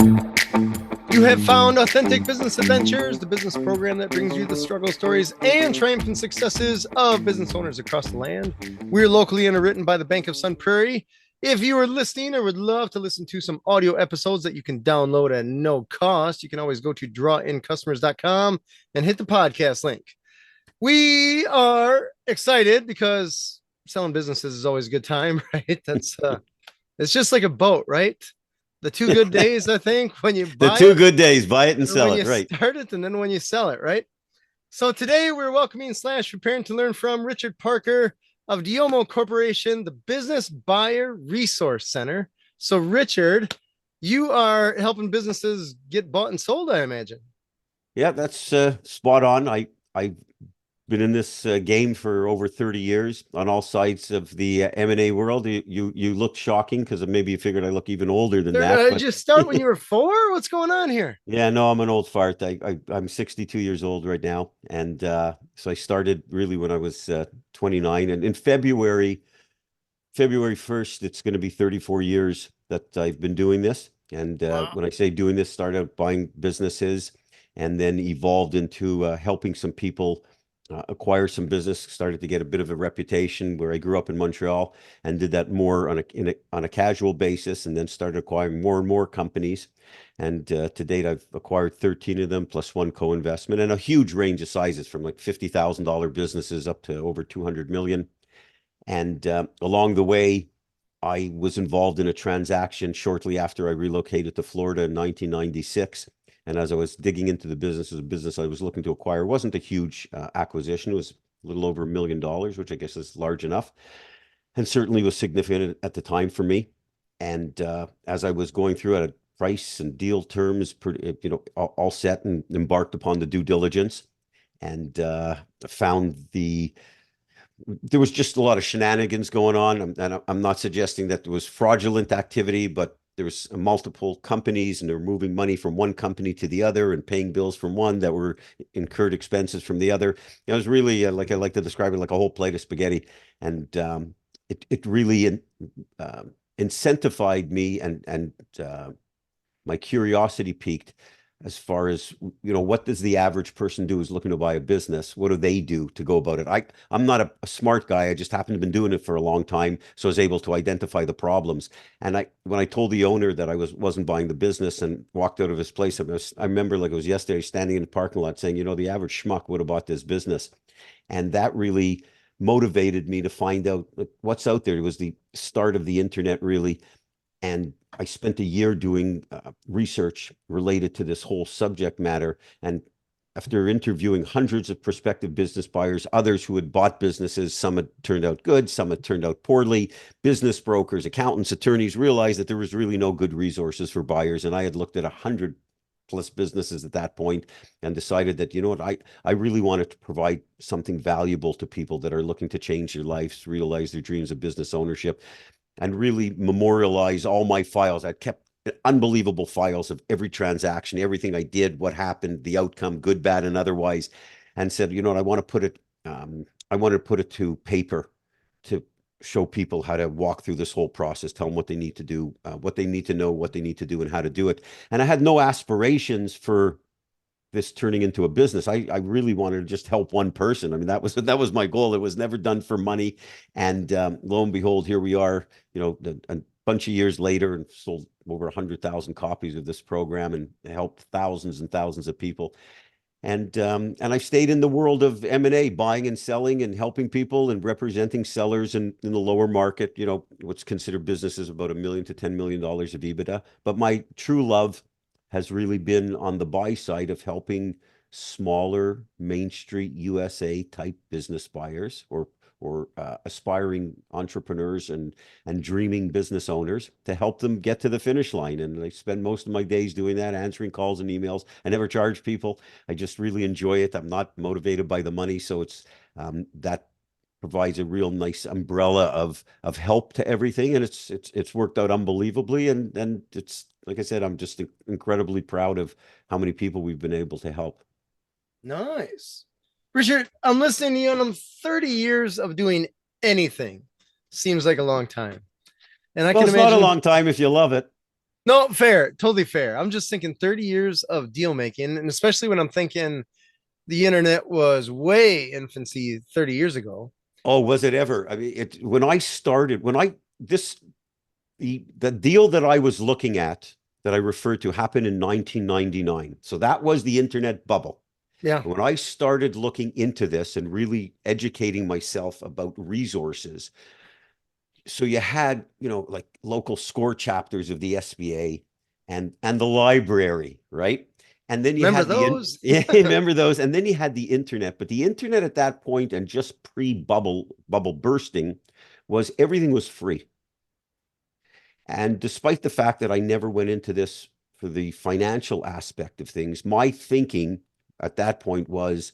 You have found Authentic Business Adventures, the business program that brings you the struggle stories and triumphant successes of business owners across the land. We're locally underwritten by the Bank of Sun Prairie. If you are listening or would love to listen to some audio episodes that you can download at no cost, you can always go to drawincustomers.com and hit the podcast link. We are excited because selling businesses is always a good time, right? It's just like a boat, right? The two good days, I think, when you The buy two it, good days, buy it and sell when it, you right? start it, and then when you sell it, right? So today we're welcoming / preparing to learn from Richard Parker of Diomo Corporation, the Business Buyer Resource Center. So Richard, you are helping businesses get bought and sold, I imagine. Yeah, that's spot on. I've been in this game for over 30 years on all sides of the M&A world. You look shocking because maybe you figured I look even older than that. Did But you start when you were 4? What's going on here? yeah, no, I'm an old fart. I'm 62 years old right now, and so I started really when I was 29. And in February 1st, it's going to be 34 years that I've been doing this. And Wow. when I say doing this, started buying businesses and then evolved into helping some people acquire some business, started to get a bit of a reputation where I grew up in Montreal and did that more on a casual basis, and then started acquiring more and more companies. And to date, I've acquired 13 of them plus one co-investment, and a huge range of sizes from like $50,000 businesses up to over 200 million. And along the way, I was involved in a transaction shortly after I relocated to Florida in 1996. And as I was digging into the business, as a business I was looking to acquire, it wasn't a huge acquisition. It was a little over $1 million, which I guess is large enough, and certainly was significant at the time for me. And as I was going through at a price and deal terms, all set, and embarked upon the due diligence, and found there was just a lot of shenanigans going on. And I'm not suggesting that there was fraudulent activity, but there was multiple companies and they were moving money from one company to the other and paying bills from one that were incurred expenses from the other. It was really like I like to describe it like a whole plate of spaghetti. And it really incentivized me, and my curiosity peaked as far as, what does the average person do who's looking to buy a business? What do they do to go about it? I'm not a smart guy. I just happen to have been doing it for a long time, so I was able to identify the problems. And when I told the owner that I wasn't buying the business and walked out of his place, I remember like it was yesterday, standing in the parking lot saying, the average schmuck would have bought this business. And that really motivated me to find out what's out there. It was the start of the internet, really. And I spent a year doing research related to this whole subject matter. And after interviewing hundreds of prospective business buyers, others who had bought businesses, some had turned out good, some had turned out poorly, business brokers, accountants, attorneys, realized that there was really no good resources for buyers. And I had looked at 100 plus businesses at that point and decided that, I really wanted to provide something valuable to people that are looking to change their lives, realize their dreams of business ownership, and really memorialize all my files. I kept unbelievable files of every transaction, everything I did, what happened, the outcome, good, bad, and otherwise, and said, I want to put it, I wanted to put it to paper to show people how to walk through this whole process, tell them what they need to do, what they need to know, what they need to do, and how to do it. And I had no aspirations for this turning into a business. I really wanted to just help one person. I mean, that was my goal. It was never done for money. And lo and behold, here we are, a bunch of years later, and sold over 100,000 copies of this program and helped thousands and thousands of people. And I stayed in the world of M&A, buying and selling and helping people and representing sellers in the lower market, what's considered businesses about $1 million to $10 million of EBITDA. But my true love has really been on the buy side of helping smaller Main Street USA type business buyers or aspiring entrepreneurs and dreaming business owners, to help them get to the finish line. And I spend most of my days doing that, answering calls and emails. I never charge people. I just really enjoy it. I'm not motivated by the money, so it's that provides a real nice umbrella of help to everything, and it's worked out unbelievably. And it's like I said, I'm just incredibly proud of how many people we've been able to help. Nice. Richard, I'm listening to you, and I'm 30 years of doing anything. Seems like a long time. And I Well, can it's not a imagine, long time if you love it. No, fair, totally fair. I'm just thinking 30 years of deal making, and especially when I'm thinking the internet was way infancy 30 years ago. Oh, was it ever? I mean, when I started, this the deal that I was looking at that I referred to happened in 1999. So that was the internet bubble. Yeah. And when I started looking into this and really educating myself about resources, so you had, like local score chapters of the SBA and the library, right? And then you Remember had those? yeah, remember those, and then you had the internet. But the internet at that point, and just pre-bubble bursting, was everything was free. And despite the fact that I never went into this for the financial aspect of things, my thinking at that point was,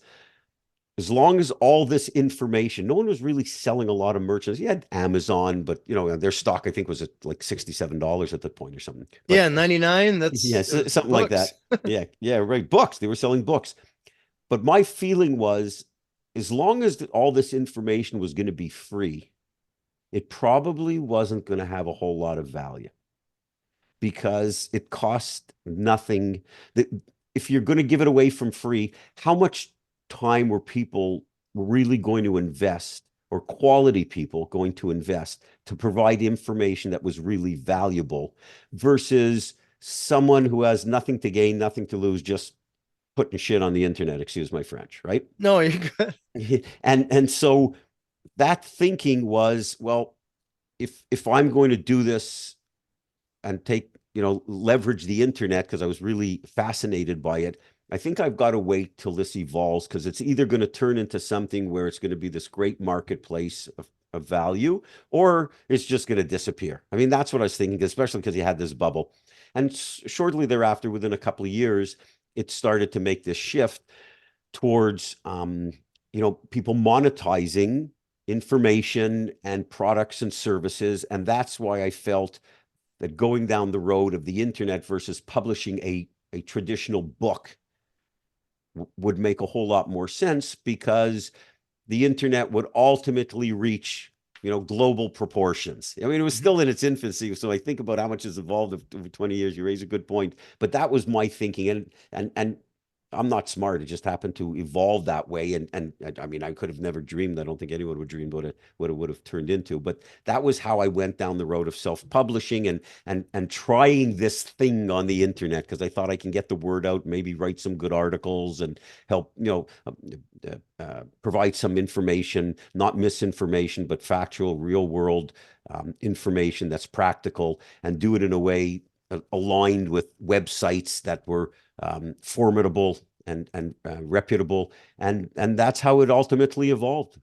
as long as all this information, no one was really selling a lot of merchandise. You had Amazon, but their stock I think was at like $67 at that point or something. Yeah, But 99. yes, It was something like books. that. Yeah, yeah, right. Books. They were selling books. But my feeling was, as long as all this information was going to be free, it probably wasn't going to have a whole lot of value, because it cost nothing. That If you're going to give it away from free, how much time were people really going to invest, or quality people going to invest to provide information that was really valuable, versus someone who has nothing to gain, nothing to lose, just putting shit on the internet, excuse my French, right? No, you're good. And so that thinking was, well, if I'm going to do this and leverage the internet, because I was really fascinated by it, I think I've got to wait till this evolves, because it's either going to turn into something where it's going to be this great marketplace of value, or it's just going to disappear. I mean, that's what I was thinking, especially because you had this bubble. And shortly thereafter, within a couple of years, it started to make this shift towards people monetizing information and products and services. And that's why I felt that going down the road of the internet versus publishing a traditional book would make a whole lot more sense, because the internet would ultimately reach global proportions. I mean, it was Mhm. still in its infancy, so I think about how much has evolved over 20 years. You raise a good point, but that was my thinking. And I'm not smart. It just happened to evolve that way. And I mean, I could have never dreamed. I don't think anyone would dream what it would have turned into. But that was how I went down the road of self-publishing and trying this thing on the internet, because I thought I can get the word out, maybe write some good articles and help, provide some information, not misinformation, but factual, real world information that's practical, and do it in a way aligned with websites that were formidable and reputable, and that's how it ultimately evolved.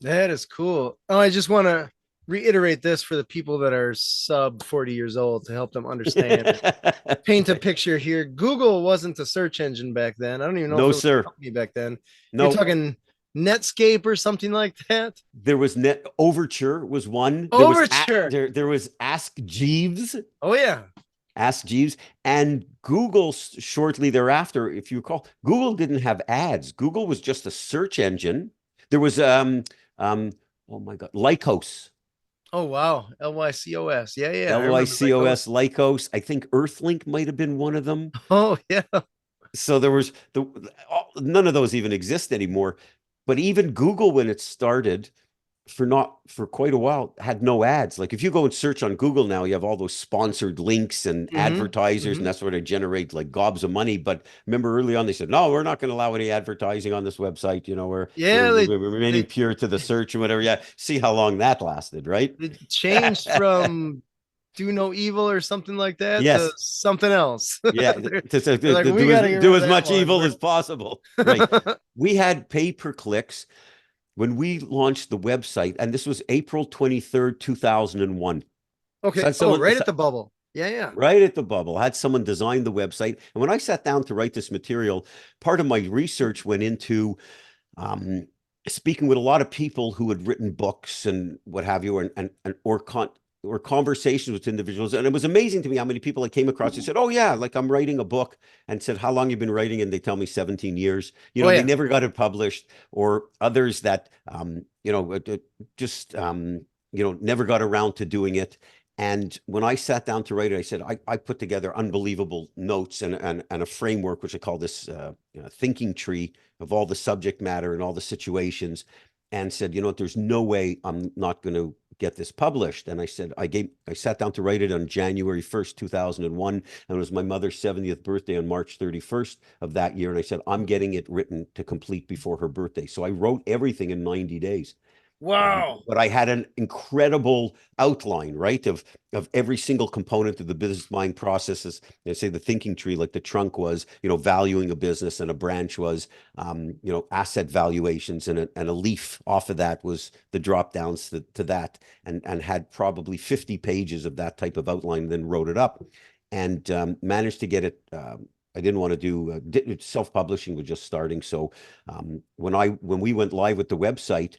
That is cool. Oh, I just want to reiterate this for the people that are sub 40 years old to help them understand and paint a picture here. Google wasn't a search engine back then. I don't even know if No, it was a sir. company back then. You're No, talking Netscape or something like that. there was Net Overture was one. Overture. There was Ask Jeeves. Oh, yeah. Ask Jeeves. And Google, shortly thereafter, if you recall, Google didn't have ads. Google was just a search engine. There was um oh my God, Lycos. Oh, wow. Lycos. Yeah, yeah. I remember Lycos, Lycos. Lycos. I think Earthlink might have been one of them. Oh, yeah. So there was none of those even exist anymore. But even Google, when it started, for quite a while, had no ads. Like if you go and search on Google now, you have all those sponsored links and Mm-hmm. advertisers, and Mm-hmm. that's where they generate like gobs of money. But remember, early on they said, no, we're not going to allow any advertising on this website. Yeah, We're remaining pure to the search and whatever. Yeah, see how long that lasted, right? they changed from do no evil or something like that to Yes. something else. Yeah, They're like, we do got to get rid do of as that much one. evil as possible. Right. We had pay-per-clicks when we launched the website, and this was April 23rd, 2001. So Okay. I had Oh, someone right at the bubble. Yeah, yeah. right at the bubble, had someone design the website. And when I sat down to write this material, part of my research went into um, speaking with a lot of people who had written books and what have you, or conversations with individuals. And it was amazing to me how many people I came across who said, "Oh yeah, like I'm writing a book," and said, "How long you been writing?" And they tell me 17 years. Oh, They yeah. never got it published, or others that just never got around to doing it. And when I sat down to write it, I said, I put together unbelievable notes and a framework, which I call this thinking tree of all the subject matter and all the situations, and said, you know what, there's no way I'm not going to get this published. And I said, I sat down to write it on January 1st, 2001. And it was my mother's 70th birthday on March 31st of that year. And I said, I'm getting it written to complete before her birthday. So I wrote everything in 90 days. Wow. But I had an incredible outline, right, of every single component of the business buying processes. They say the thinking tree, like the trunk was, valuing a business, and a branch was, asset valuations, and a leaf off of that was the drop downs to that, and had probably 50 pages of that type of outline, then wrote it up, and managed to get it. I didn't want to do self-publishing was just starting. So when we went live with the website,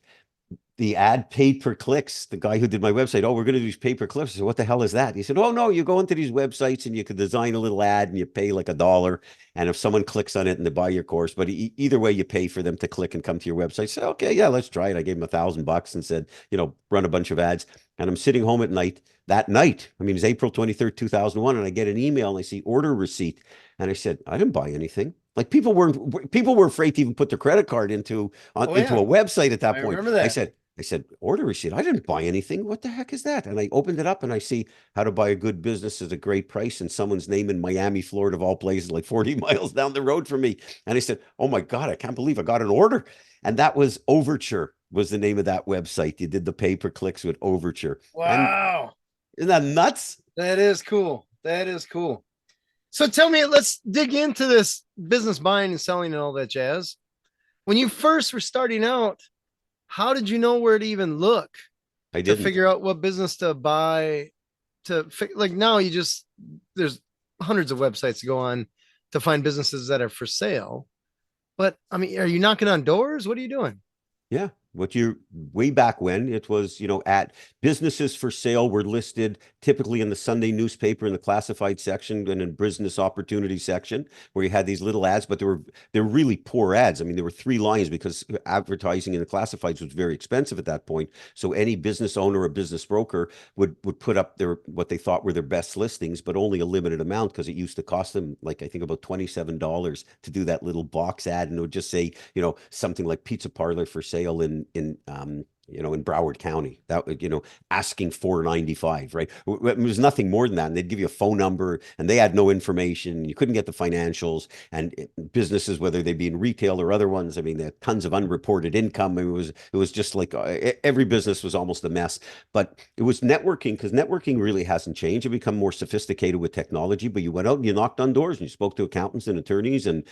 the ad paid per clicks. The guy who did my website, oh, we're going to do these pay per clicks. I said, what the hell is that? He said, oh, no, you go into these websites and you can design a little ad and you pay like $1. And if someone clicks on it and they buy your course, but either way, you pay for them to click and come to your website. I said, okay, yeah, let's try it. I gave him $1,000 and said, run a bunch of ads. And I'm sitting home at night. That night, I mean, it's April 23rd, 2001. And I get an email and I see order receipt. And I said, I didn't buy anything. Like people were afraid to even put their credit card into a website at that I point. remember that. I said, order receipt. I didn't buy anything. What the heck is that? And I opened it up and I see how to buy a good business at a great price and someone's name in Miami, Florida, of all places, like 40 miles down the road from me. And I said, oh my God, I can't believe I got an order. And that was Overture was the name of that website. You did the pay-per-clicks with Overture. And Wow. isn't that nuts? That is cool. That is cool. So tell me, let's dig into this business buying and selling and all that jazz. When you first were starting out, how did you know where to even look I to didn't. figure out what business to buy? Like now, there's hundreds of websites to go on to find businesses that are for sale. But I mean, are you knocking on doors? What are you doing? Yeah. Way back when it was, at businesses for sale were listed typically in the Sunday newspaper in the classified section and in business opportunity section where you had these little ads, but they're really poor ads. I mean, there were 3 lines because advertising in the classifieds was very expensive at that point. So any business owner or business broker would put up what they thought were their best listings, but only a limited amount because it used to cost them like I think about $27 to do that little box ad, and it would just say, something like pizza parlor for sale in Broward County, that would, asking $4.95, right? It was nothing more than that. And they'd give you a phone number and they had no information. You couldn't get the financials, and businesses, whether they be in retail or other ones, I mean, they had tons of unreported income. It was just like every business was almost a mess, but it was networking, because networking really hasn't changed. It become more sophisticated with technology, but you went out and you knocked on doors and you spoke to accountants and attorneys and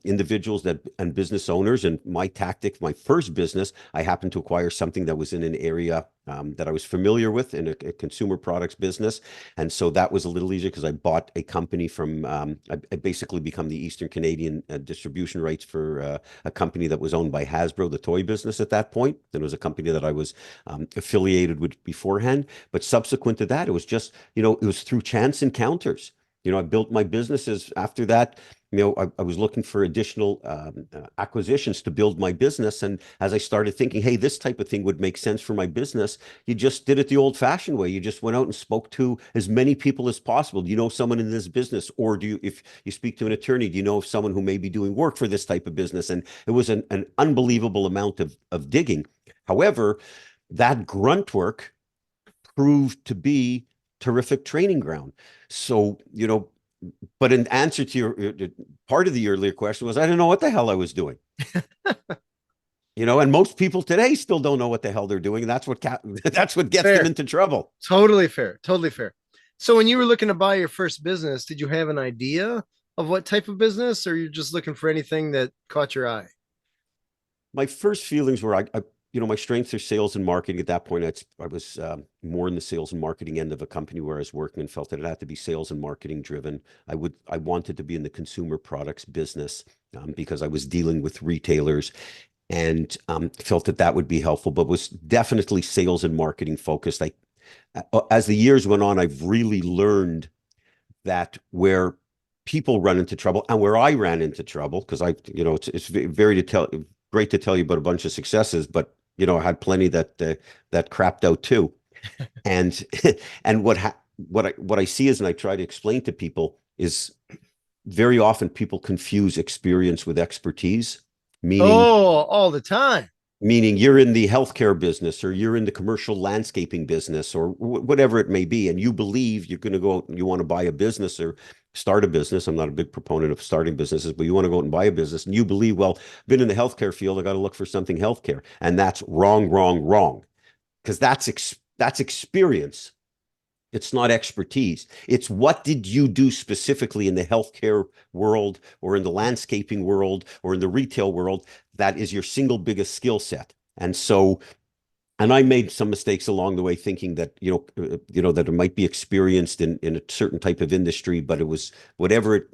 individuals and business owners. And my tactic, my first business, I happened to acquire something that was in an area that I was familiar with in a consumer products business. And so that was a little easier because I bought a company from, I basically become the Eastern Canadian distribution rights for a company that was owned by Hasbro, the toy business at that point. Then it was a company that I was affiliated with beforehand. But subsequent to that, it was just, it was through chance encounters. I built my businesses after that. I was looking for additional acquisitions to build my business. And as I started thinking, hey, this type of thing would make sense for my business, you just did it the old fashioned way. You just went out and spoke to as many people as possible. Do you know someone in this business? Or if you speak to an attorney, do you know someone who may be doing work for this type of business? And it was an unbelievable amount of digging. However, that grunt work proved to be terrific training ground. So, but in answer to your part of the earlier question was, I didn't know what the hell I was doing. And most people today still don't know what the hell they're doing. And that's what gets Fair. them into trouble. Totally fair. Totally fair. So when you were looking to buy your first business, did you have an idea of what type of business, or you're just looking for anything that caught your eye? My first feelings were, my strengths are sales and marketing. At that point, I was more in the sales and marketing end of a company where I was working, and felt that it had to be sales and marketing driven. I wanted to be in the consumer products business because I was dealing with retailers, and felt that would be helpful, but was definitely sales and marketing focused. As the years went on, I've really learned that where people run into trouble and where I ran into trouble, because it's great to tell you about a bunch of successes, but I had plenty that crapped out too. And and what I see is, and I try to explain to people is very often people confuse experience with expertise, meaning Oh, all the time. meaning you're in the healthcare business or you're in the commercial landscaping business or whatever it may be, and you believe you're going to go out and you want to buy a business or start a business. I'm not a big proponent of starting businesses, but you want to go out and buy a business and you believe, well, been in the healthcare field, I got to look for something healthcare. And that's wrong, wrong, wrong. Because that's experience. It's not expertise. It's what did you do specifically in the healthcare world or in the landscaping world or in the retail world that is your single biggest skill set. And so, and I made some mistakes along the way thinking that, that it might be experienced in a certain type of industry, but it was whatever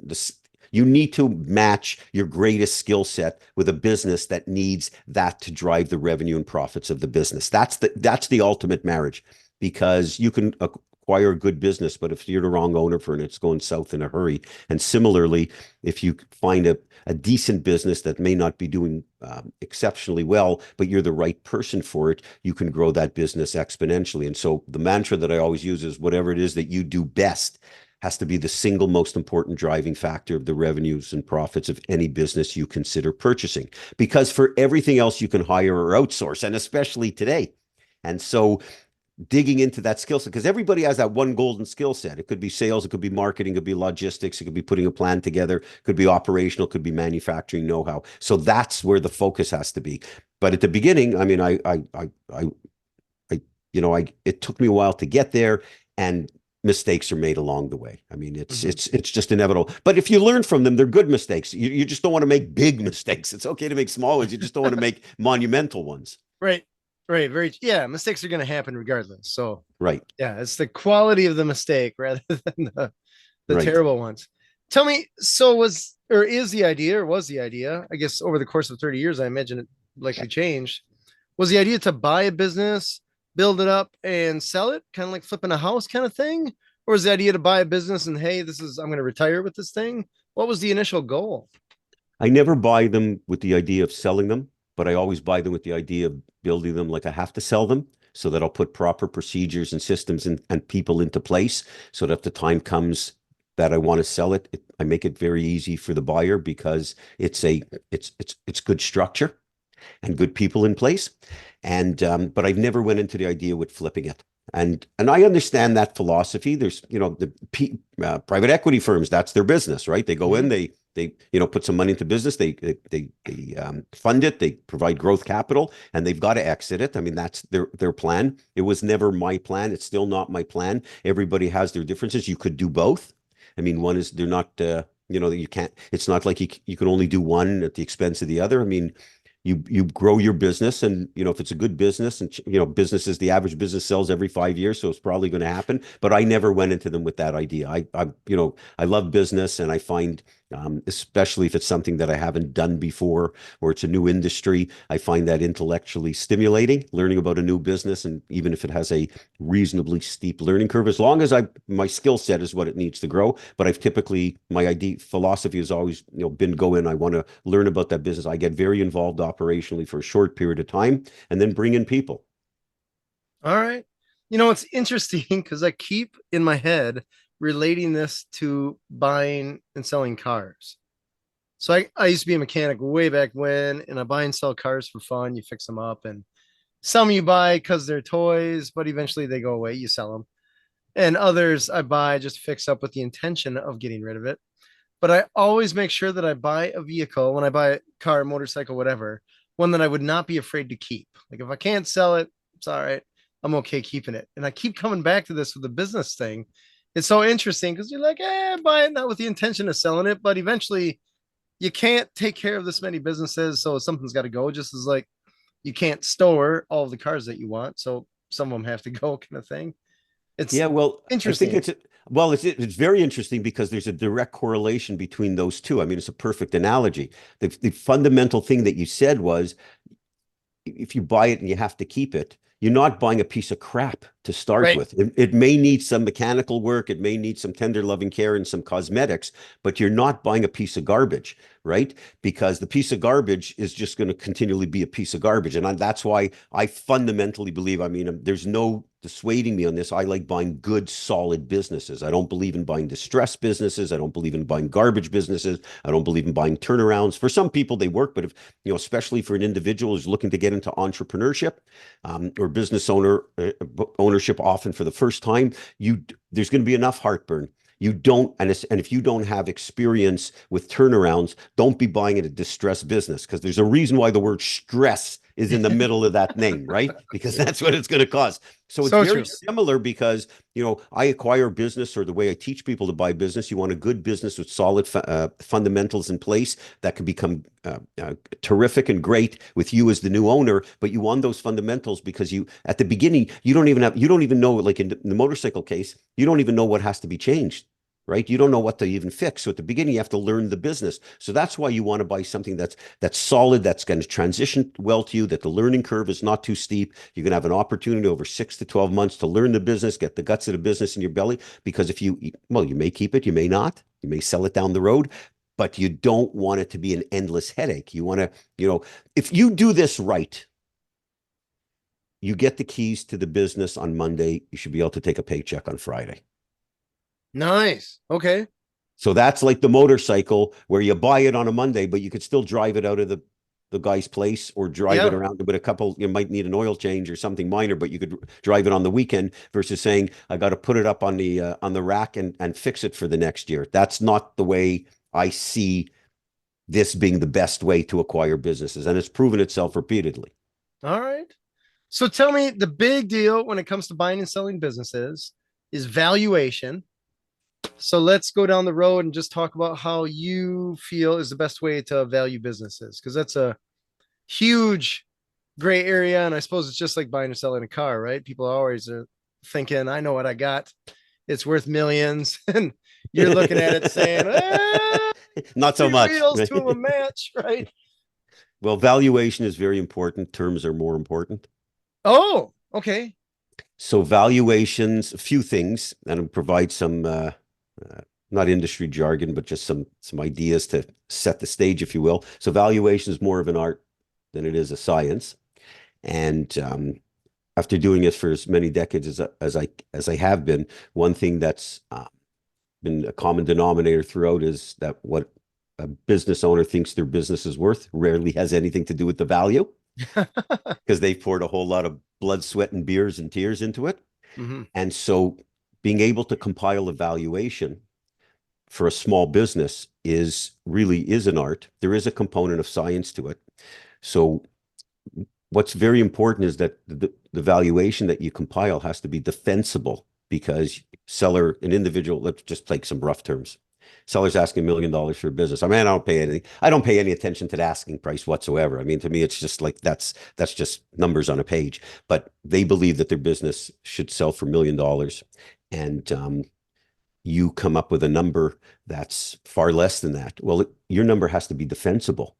you need to match your greatest skill set with a business that needs that to drive the revenue and profits of the business. That's the ultimate marriage, because you can acquire a good business, but if you're the wrong owner for it, it's going south in a hurry. And similarly, if you find a decent business that may not be doing exceptionally well, but you're the right person for it, you can grow that business exponentially. And so the mantra that I always use is whatever it is that you do best has to be the single most important driving factor of the revenues and profits of any business you consider purchasing. Because for everything else you can hire or outsource, and especially today. And so digging into that skill set, because everybody has that one golden skill set. It could be sales, it could be marketing, it could be logistics, it could be putting a plan together, it could be operational, it could be manufacturing know-how. So that's where the focus has to be. But at the beginning, I mean, it took me a while to get there, and mistakes are made along the way. I mean, it's just inevitable. But if you learn from them, they're good mistakes. You just don't want to make big mistakes. It's okay to make small ones. You just don't want to make monumental ones. Right. Right. Yeah. Mistakes are going to happen regardless. So, right. Yeah. It's the quality of the mistake rather than the right. terrible ones. Tell me, so was the idea, I guess over the course of 30 years, I imagine it likely changed. Was the idea to buy a business, build it up and sell it, kind of like flipping a house kind of thing? Or was the idea to buy a business and, hey, I'm going to retire with this thing? What was the initial goal? I never buy them with the idea of selling them, but I always buy them with the idea of building them like I have to sell them, so that I'll put proper procedures and systems and people into place so that if the time comes that I want to sell it, I make it very easy for the buyer, because it's good structure and good people in place. And but I've never went into the idea with flipping it. And I understand that philosophy. There's, the private equity firms, that's their business, right? They go in, they put some money into business, they fund it, they provide growth capital, and they've got to exit it. I mean, that's their plan. It was never my plan. It's still not my plan. Everybody has their differences. You could do both. I mean, one is they're not, you can't. It's not like you can only do one at the expense of the other. I mean, you grow your business, and if it's a good business, and businesses, the average business sells every 5 years, so it's probably going to happen. But I never went into them with that idea. I love business, and I find, especially if it's something that I haven't done before or it's a new industry, I find that intellectually stimulating, learning about a new business. And even if it has a reasonably steep learning curve, as long as my skill set is what it needs to grow. But my idea philosophy has always been go in, I want to learn about that business. I get very involved operationally for a short period of time, and then bring in people. All right. It's interesting because I keep in my head relating this to buying and selling cars. So I used to be a mechanic way back when, and I buy and sell cars for fun. You fix them up, and some you buy because they're toys, but eventually they go away. You sell them. And others I buy just fix up with the intention of getting rid of it. But I always make sure that I buy a vehicle when I buy a car, motorcycle, whatever, one that I would not be afraid to keep. Like if I can't sell it, it's all right. I'm okay keeping it. And I keep coming back to this with the business thing. It's so interesting because you're like, buy it not with the intention of selling it, but eventually you can't take care of this many businesses, so something's got to go. Just as like you can't store all of the cars that you want, so some of them have to go, kind of thing. It's well, interesting. I think it's very interesting because there's a direct correlation between those two. I mean, it's a perfect analogy. The fundamental thing that you said was, if you buy it and you have to keep it, you're not buying a piece of crap to start right. with. It may need some mechanical work, it may need some tender loving care and some cosmetics, but you're not buying a piece of garbage, right? Because the piece of garbage is just going to continually be a piece of garbage. And that's why I fundamentally believe, I mean, there's no dissuading me on this. I like buying good, solid businesses. I don't believe in buying distressed businesses. I don't believe in buying garbage businesses. I don't believe in buying turnarounds. For some people, they work, but if, especially for an individual who's looking to get into entrepreneurship, or business ownership, often for the first time, there's going to be enough heartburn. You don't, and if you don't have experience with turnarounds, don't be buying at a distressed business, because there's a reason why the word stress is in the middle of that name, right? Because that's what it's going to cost. So it's very similar, because, I acquire business, or the way I teach people to buy business, you want a good business with solid fundamentals in place that can become terrific and great with you as the new owner. But you want those fundamentals because at the beginning, you don't even know, like in the motorcycle case, you don't even know what has to be changed. Right? You don't know what to even fix. So at the beginning, you have to learn the business. So that's why you want to buy something that's solid, that's going to transition well to you, that the learning curve is not too steep. You're going to have an opportunity over 6 to 12 months to learn the business, get the guts of the business in your belly. Because you may keep it, you may not, you may sell it down the road, but you don't want it to be an endless headache. You want to, if you do this right, you get the keys to the business on Monday, you should be able to take a paycheck on Friday. Nice. Okay. So that's like the motorcycle, where you buy it on a Monday, but you could still drive it out of the guy's place, or drive it around with you might need an oil change or something minor, but you could drive it on the weekend, versus saying, I got to put it up on the rack and fix it for the next year. That's not the way I see this being the best way to acquire businesses. And it's proven itself repeatedly. All right. So tell me, the big deal when it comes to buying and selling businesses is valuation. So let's go down the road and just talk about how you feel is the best way to value businesses, because that's a huge gray area. And I suppose it's just like buying or selling a car, right? People always are thinking, I know what I got. It's worth millions. And you're looking at it saying, not so much. Wheels to a match, right? Well, valuation is very important. Terms are more important. Oh, okay. So valuations, a few things, and I'll provide some not industry jargon, but just some ideas to set the stage, if you will. So valuation is more of an art than it is a science. And after doing it for as many decades as I have been, one thing that's been a common denominator throughout is that what a business owner thinks their business is worth rarely has anything to do with the value, because they've poured a whole lot of blood, sweat, and beers and tears into it. Mm-hmm. And so being able to compile a valuation for a small business is an art. There is a component of science to it. So what's very important is that the valuation that you compile has to be defensible, because an individual, let's just take some rough terms. Seller's asking $1 million for a business. I mean, I don't pay any attention to the asking price whatsoever. I mean, to me, it's just like, that's just numbers on a page, but they believe that their business should sell for $1 million. And you come up with a number that's far less than that. Well, your number has to be defensible.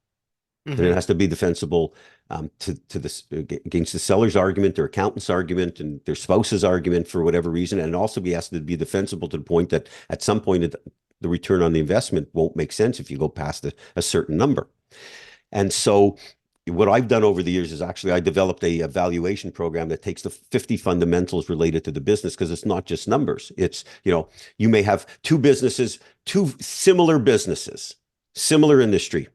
Mm-hmm. And it has to be defensible against the seller's argument, their accountant's argument, and their spouse's argument, for whatever reason. And it also has to be defensible to the point that at some point the return on the investment won't make sense if you go past a certain number. And so what I've done over the years is actually I developed a valuation program that takes the 50 fundamentals related to the business, because it's not just numbers. It's, you may have two similar businesses, similar industry,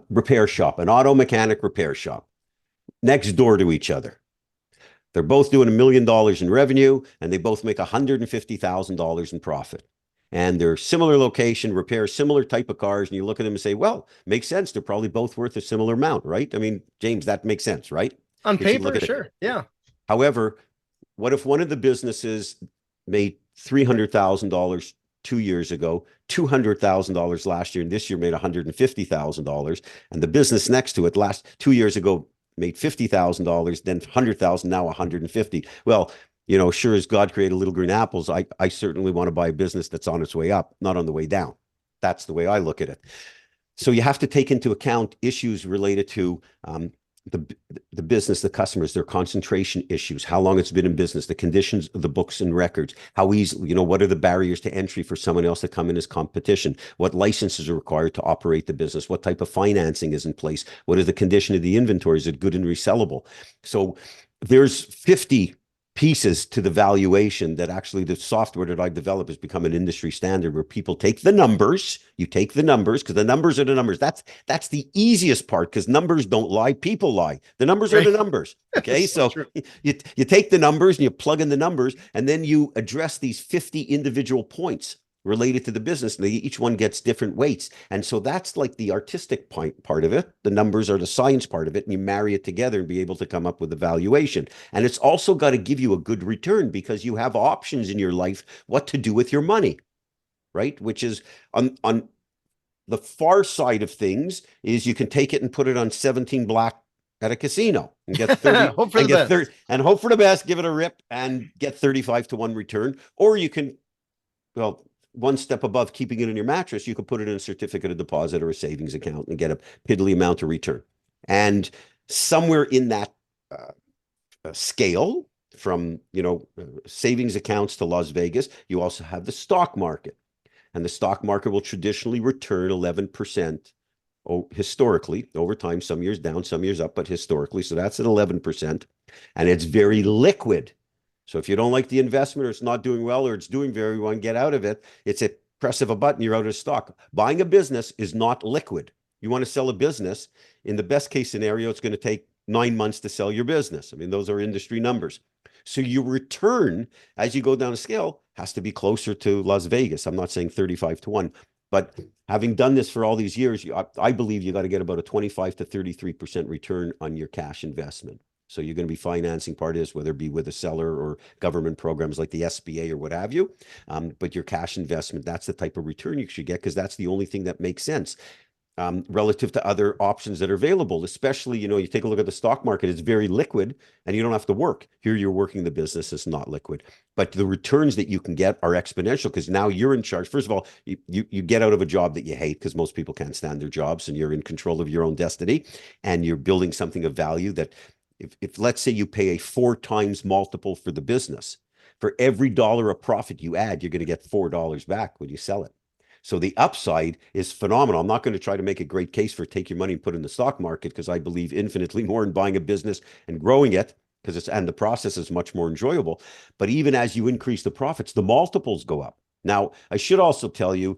repair shop, an auto mechanic repair shop, next door to each other. They're both doing $1 million in revenue, and they both make $150,000 in profit. And they're similar location, repair similar type of cars, and you look at them and say, well, makes sense. They're probably both worth a similar amount, right? I mean, James, that makes sense, right? On paper, sure. Yeah. However, what if one of the businesses made $300,000 2 years ago, $200,000 last year, and this year made $150,000, and the business next to it 2 years ago made $50,000, then $100,000, now $150,000. Well, sure as God created little green apples, I certainly want to buy a business that's on its way up, not on the way down. That's the way I look at it. So you have to take into account issues related to the business, the customers, their concentration issues, how long it's been in business, the conditions of the books and records, how easy, what are the barriers to entry for someone else to come in as competition, what licenses are required to operate the business, what type of financing is in place, what is the condition of the inventory, is it good and resellable? So there's 50 pieces to the valuation that actually the software that I develop has become an industry standard where people take the numbers, you take the numbers because the numbers are the numbers. That's the easiest part because numbers don't lie, people lie. The numbers are Right. the numbers. Okay. So So true. you take the numbers and you plug in the numbers and then you address these 50 individual points related to the business. And each one gets different weights. And so that's like the artistic part of it. The numbers are the science part of it. And you marry it together and be able to come up with a valuation. And it's also got to give you a good return because you have options in your life what to do with your money, right? Which is on the far side of things is you can take it and put it on 17 black at a casino and get 30 Hope for and the get best. 30 and hope for the best, give it a rip and get 35 to 1 return. Or you can, well, one step above keeping it in your mattress, you could put it in a certificate of deposit or a savings account and get a piddly amount of return. And somewhere in that scale, from savings accounts to Las Vegas, you also have the stock market. And the stock market will traditionally return 11% historically over time, some years down, some years up, but historically. So that's at 11%. And it's very liquid. So if you don't like the investment or it's not doing well or it's doing very well and get out of it, it's a press of a button, you're out of stock. Buying a business is not liquid. You want to sell a business, in the best case scenario, it's going to take 9 months to sell your business. I mean, those are industry numbers. So your return as you go down the scale has to be closer to Las Vegas. I'm not saying 35 to 1, but having done this for all these years, I believe you got to get about a 25 to 33% return on your cash investment. So you're going to be financing part of this, whether it be with a seller or government programs like the SBA or what have you. But your cash investment, that's the type of return you should get because that's the only thing that makes sense. Relative to other options that are available, especially, you take a look at the stock market, it's very liquid and you don't have to work. Here you're working the business, it's not liquid. But the returns that you can get are exponential because now you're in charge. First of all, you get out of a job that you hate because most people can't stand their jobs and you're in control of your own destiny and you're building something of value that if let's say you pay a 4 times multiple for the business, for every dollar of profit you add, you're going to get $4 back when you sell it. So the upside is phenomenal. I'm not going to try to make a great case for take your money and put it in the stock market because I believe infinitely more in buying a business and growing it because and the process is much more enjoyable. But even as you increase the profits, the multiples go up. Now, I should also tell you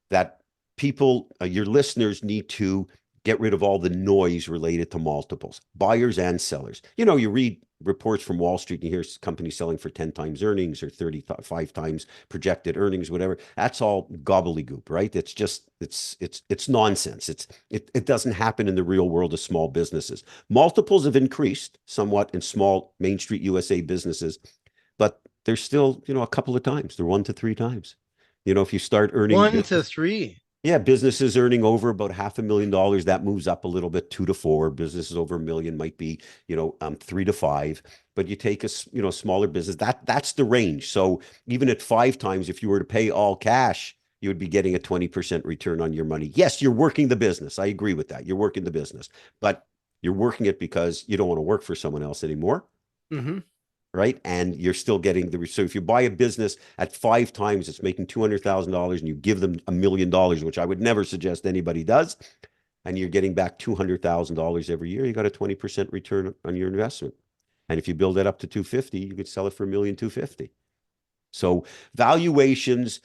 that people, your listeners need to get rid of all the noise related to multiples, buyers and sellers. You read reports from Wall Street and you hear companies selling for 10 times earnings or 35 times projected earnings, whatever. That's all gobbledygook, right? It's just, it's nonsense. It doesn't happen in the real world of small businesses. Multiples have increased somewhat in small Main Street USA businesses, but they're still, a couple of times. They're 1 to 3 times. If you start earning 1 to 3. yeah, businesses earning over about $500,000, that moves up a little bit, 2 to 4. Businesses over $1 million might be, 3 to 5. But you take a smaller business, that's the range. So even at 5 times, if you were to pay all cash, you would be getting a 20% return on your money. Yes, you're working the business. I agree with that. You're working the business, but you're working it because you don't want to work for someone else anymore. Mm-hmm. Right. And you're still getting so if you buy a business at 5 times, it's making $200,000 and you give them $1 million, which I would never suggest anybody does. And you're getting back $200,000 every year. You got a 20% return on your investment. And if you build it up to 250, you could sell it for $1,250,000. So valuations,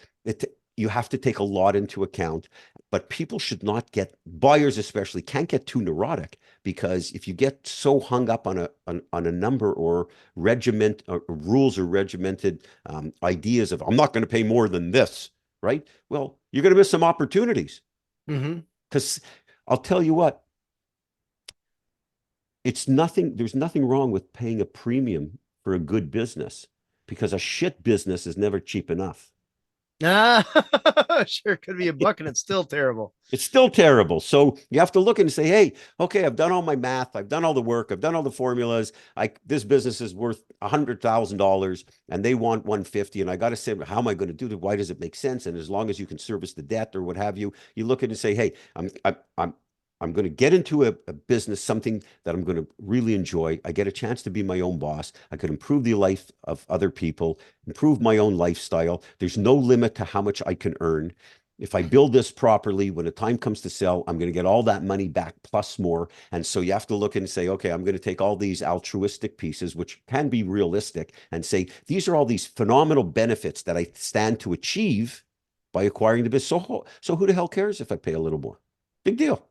you have to take a lot into account, but people should not buyers especially can't get too neurotic because if you get so hung up on a number or regiment or rules or regimented ideas of I'm not going to pay more than this, right? Well, you're going to miss some opportunities because I'll tell you what, there's nothing wrong with paying a premium for a good business because a shit business is never cheap enough. Sure could be a buck and it's still terrible. It's still terrible. So you have to look and say, hey, okay, I've done all my math. I've done all the work. I've done all the formulas. This business is worth $100,000 and they want 150. And I got to say, how am I going to do that? Why does it make sense? And as long as you can service the debt or what have you, you look at it and say, hey, I'm going to get into a business, something that I'm going to really enjoy. I get a chance to be my own boss. I could improve the life of other people, improve my own lifestyle. There's no limit to how much I can earn. If I build this properly, when the time comes to sell, I'm going to get all that money back plus more. And so you have to look and say, okay, I'm going to take all these altruistic pieces, which can be realistic, and say, these are all these phenomenal benefits that I stand to achieve by acquiring the business. So who the hell cares if I pay a little more? Big deal.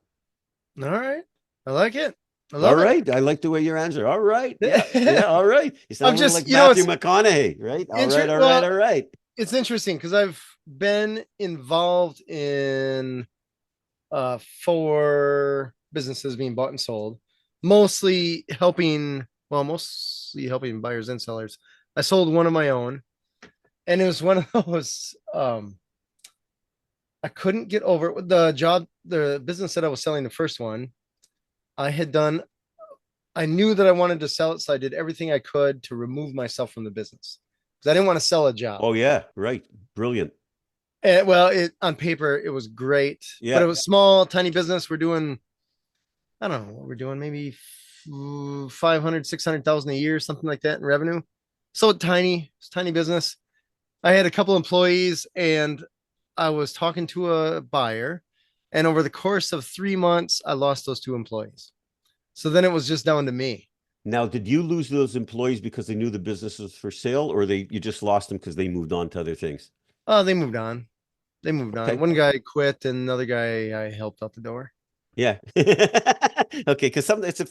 All right. I like it. I All love it. right. I like the way you answer. All right. Yeah. Yeah. All right. You sound I'm a little just, like Matthew McConaughey, right? All right. All right. well, All right. it's interesting because I've been involved in 4 businesses being bought and sold, mostly helping buyers and sellers. I sold one of my own, and it was one of those I couldn't get over it. The business that I was selling, the first one, I had done I knew that I wanted to sell it, so I did everything I could to remove myself from the business because I didn't want to sell a job. Oh, yeah. Right. Brilliant. And, well, on paper it was great, but Yeah. it was small, tiny business. We're doing, I don't know what we're doing, maybe 500, 600,000 a year, something like that in revenue. So tiny, it's tiny business. I had a couple employees, and I was talking to a buyer, and over the course of 3 months, I lost those 2 employees. So then it was just down to me. Now, did you lose those employees because they knew the business was for sale, or you just lost them because they moved on to other things? Oh, they moved on. They moved on. Okay. One guy quit, and another guy I helped out the door. Yeah. Okay, because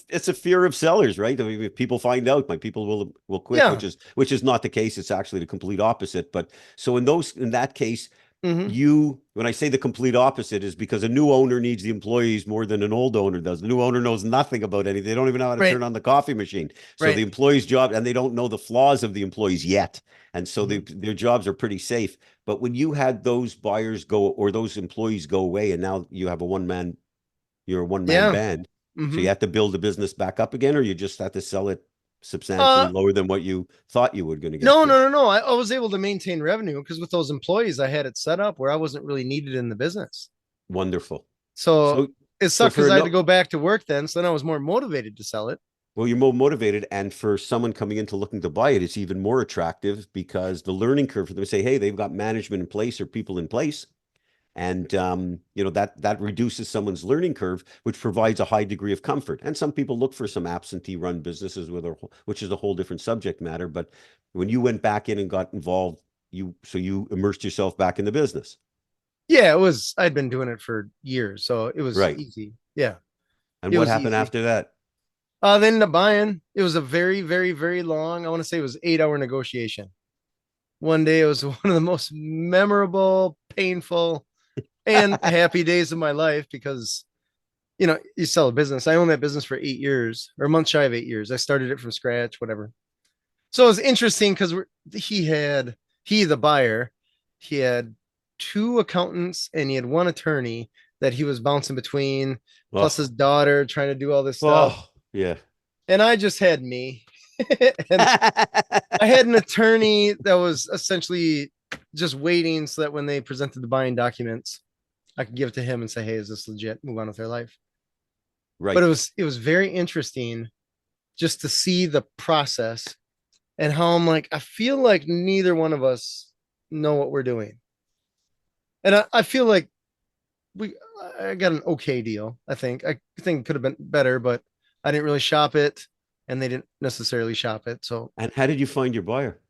it's a fear of sellers, right? I mean, if people find out, my people will quit, Yeah. which is not the case. It's actually the complete opposite. But so in that case, Mm-hmm. when I say the complete opposite is because a new owner needs the employees more than an old owner does. The new owner knows nothing about anything. They don't even know how to Right. turn on the coffee machine. So the Right. employee's job, and they don't know the flaws of the employees yet. And so Mm-hmm. their jobs are pretty safe. But when you had those buyers go, or those employees go away, and now you're a one-man Yeah. band. So you Mm-hmm. have to build the business back up again, or you just have to sell it substantially Uh, lower than what you thought you were going to get no, for. no, no, no. I was able to maintain revenue because with those employees, I had it set up where I wasn't really needed in the business. Wonderful. So So, it so sucked for because I had to no, go back to work then. So then I was more motivated to sell it. well, you're more motivated, and for someone coming into looking to buy it, it's even more attractive because the learning curve for them to say, hey, they've got management in place or people in place. And that reduces someone's learning curve, which provides a high degree of comfort. And some people look for some absentee-run businesses which is a whole different subject matter. But when you went back in and got involved, you immersed yourself back in the business, Yeah, it was. I'd been doing it for years, so it was right? easy. Yeah, And it what was happened easy. after that? They ended up buying. It was a very, very, very long. I want to say it was 8 hour negotiation. One day, it was one of the most memorable, painful, and happy days of my life because you sell a business. I owned that business for 8 years, or a month shy of 8 years. I started it from scratch, whatever. So it was interesting because the buyer, he had 2 accountants and he had one attorney that he was bouncing between, plus his Oh, daughter trying to do all this stuff. oh, yeah. And I just had me. And I had an attorney that was essentially just waiting so that when they presented the buying documents, I could give it to him and say, "Hey, is this legit?" Move on with their life. But Right. it was very interesting just to see the process and how I'm like, I feel like neither one of us know what we're doing. And I feel like we I got an okay deal. I think it could have been better, but I didn't really shop it and they didn't necessarily shop it. So And how did you find your buyer?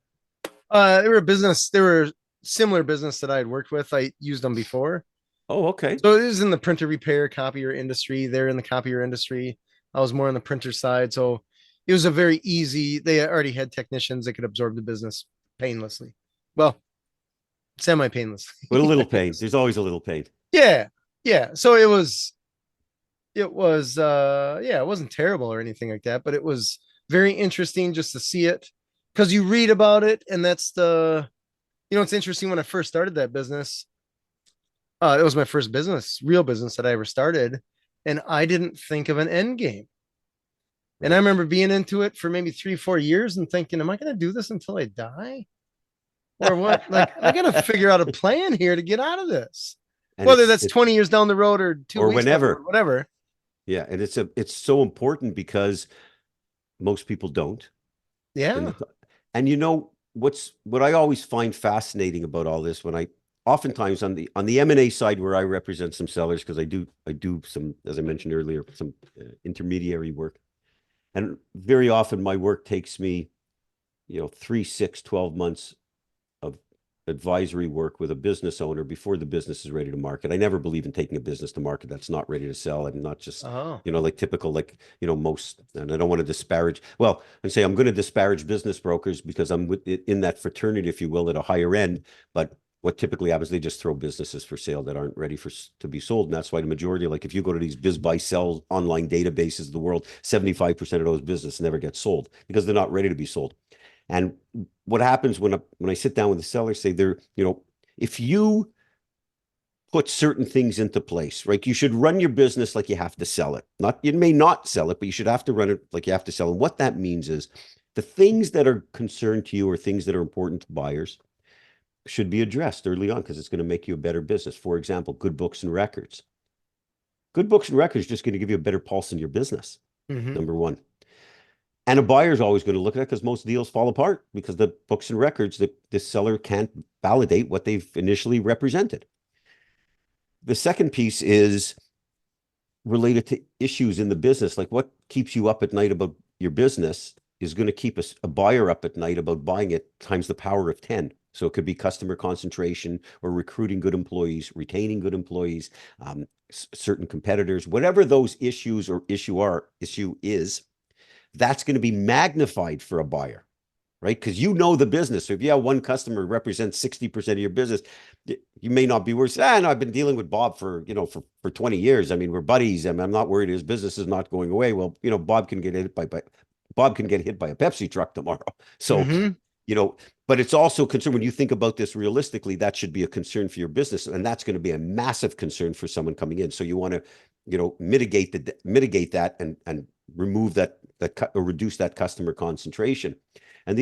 they were similar business that I had worked with. I used them before. Oh, okay. So it is in the printer repair copier industry. They're in the copier industry. I was more on the printer side. So it was a very easy, they already had technicians that could absorb the business painlessly. Well, semi painlessly. With a little pain. There's always a little pain. Yeah. Yeah. So it wasn't terrible or anything like that, but it was very interesting just to see it because you read about it. And it's interesting when I first started that business. It was my first business, real business that I ever started. And I didn't think of an end game. And I Right. remember being into it for maybe 3, 4 years and thinking, am I going to do this until I die? Or what? Like, I got to figure out a plan here to get out of this, And whether it's that's 20 years down the road or two or weeks down the whenever. road, whatever. Yeah, and it's so important because most people don't. And Yeah. the, and what I always find fascinating about all this when I oftentimes on the M&A side where I represent some sellers, because I do some, as I mentioned earlier, some intermediary work. And very often my work takes me, 3, 6, 12 months of advisory work with a business owner before the business is ready to market. I never believe in taking a business to market that's not ready to sell. I'm not just, Oh. like typical, like, most, and I don't want to disparage. Well, and say I'm going to disparage business brokers because I'm in that fraternity, if you will, at a higher end. But what typically happens, they just throw businesses for sale that aren't ready to be sold. And that's why the majority, like if you go to these biz buy sell online databases of the world, 75% of those businesses never get sold because they're not ready to be sold. And what happens when I sit down with the seller, say if you put certain things into place, right? You should run your business like you have to sell it. You may not sell it, but you should have to run it like you have to sell it. And what that means is the things that are concerned to you or things that are important to buyers should be addressed early on because it's going to make you a better business. For example, good books and records. Good books and records are just going to give you a better pulse in your business, number one. And a buyer is always going to look at it because most deals fall apart because the books and records, the seller can't validate what they've initially represented. The second piece is related to issues in the business, like what keeps you up at night about your business is going to keep a buyer up at night about buying it times the power of 10. So it could be customer concentration or recruiting good employees, retaining good employees, certain competitors, whatever those issues or issue is, that's going to be magnified for a buyer, right? Because the business. So if you have one customer represents 60% of your business, you may not be worried. No, I've been dealing with Bob for 20 years. I mean, we're buddies. I mean, I'm not worried his business is not going away. Well, Bob can get hit by a Pepsi truck tomorrow. So, but it's also a concern when you think about this realistically, that should be a concern for your business. And that's going to be a massive concern for someone coming in. So you want to, mitigate that and remove that or reduce that customer concentration. And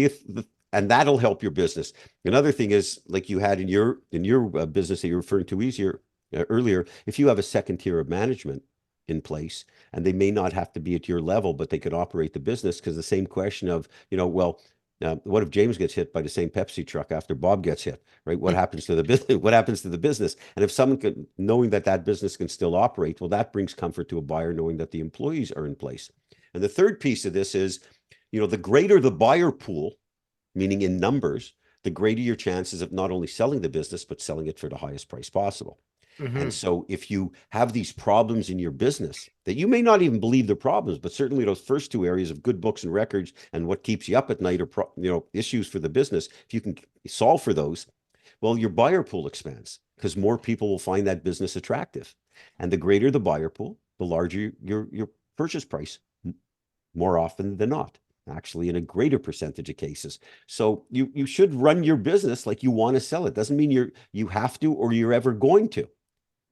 that'll help your business. Another thing is like you had in your business that you're referring to earlier, if you have a second tier of management in place and they may not have to be at your level, but they could operate the business because the same question of, what if James gets hit by the same Pepsi truck after Bob gets hit, right? What happens to the business? What happens to the business? And if someone knowing that business can still operate, well, that brings comfort to a buyer knowing that the employees are in place. And the third piece of this is, the greater the buyer pool, meaning in numbers, the greater your chances of not only selling the business, but selling it for the highest price possible. And so if you have these problems in your business that you may not even believe they're problems, but certainly those first two areas of good books and records and what keeps you up at night are issues for the business, if you can solve for those, well, your buyer pool expands because more people will find that business attractive. And the greater the buyer pool, the larger your purchase price, more often than not, actually in a greater percentage of cases. So you should run your business like you want to sell it. Doesn't mean you have to or you're ever going to.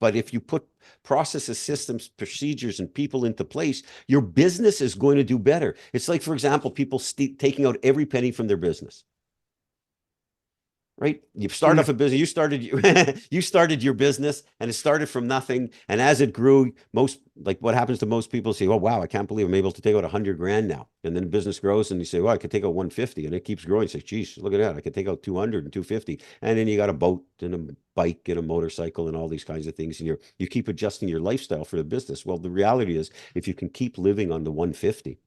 But if you put processes, systems, procedures, and people into place, your business is going to do better. It's like, for example, people taking out every penny from their business. Right? You start off a business, you started your business and it started from nothing. And as it grew, what happens to most people say, oh, wow, I can't believe I'm able to take out 100 grand now. And then the business grows and you say, well, I could take out 150 and it keeps growing. You say, geez, look at that. I could take out 200 and 250. And then you got a boat and a bike and a motorcycle and all these kinds of things. And you keep adjusting your lifestyle for the business. Well, the reality is if you can keep living on the 150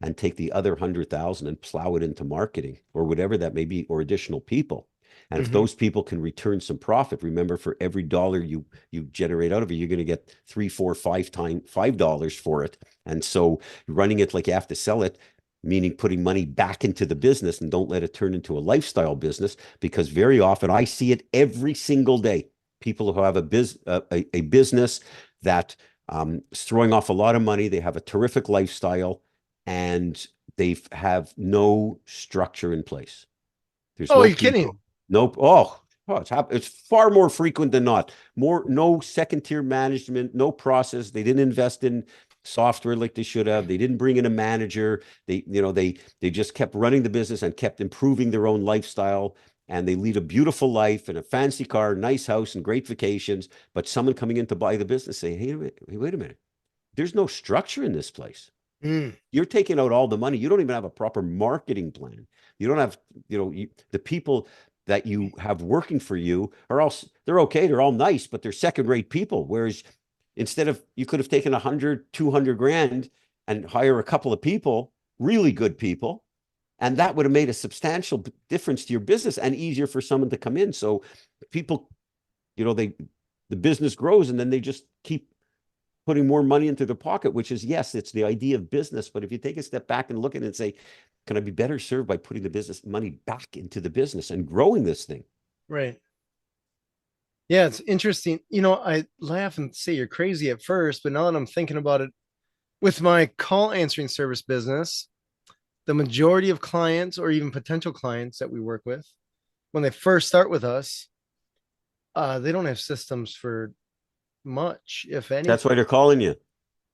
and take the other 100,000 and plow it into marketing or whatever that may be, or additional people. And if those people can return some profit, remember, for every dollar you generate out of it, you're going to get $3, $4, $5 for it. And so running it like you have to sell it, meaning putting money back into the business and don't let it turn into a lifestyle business, because very often I see it every single day. People who have a business that is throwing off a lot of money, they have a terrific lifestyle, and they have no structure in place. There's Oh, no you're people. kidding. Nope. It's far more frequent than not. No second tier management, no process. They didn't invest in software like they should have. They didn't bring in a manager. They just kept running the business and kept improving their own lifestyle. And they lead a beautiful life and a fancy car, nice house, and great vacations. But someone coming in to buy the business say, hey, wait a minute. There's no structure in this place. You're taking out all the money. You don't even have a proper marketing plan. You don't have, the people that you have working for you are all, they're okay, they're all nice, but they're second-rate people. Whereas instead of, you could have taken 100, 200 grand and hire a couple of people, really good people, and that would have made a substantial difference to your business and easier for someone to come in. So people, the business grows, and then they just keep putting more money into their pocket, which is, yes, it's the idea of business. But if you take a step back and look at it and say, can I be better served by putting the business money back into the business and growing this thing? Right. Yeah, it's interesting. I laugh and say you're crazy at first, but now that I'm thinking about it, with my call answering service business, the majority of clients or even potential clients that we work with, when they first start with us, they don't have systems for much, if That's why anything. they're calling you.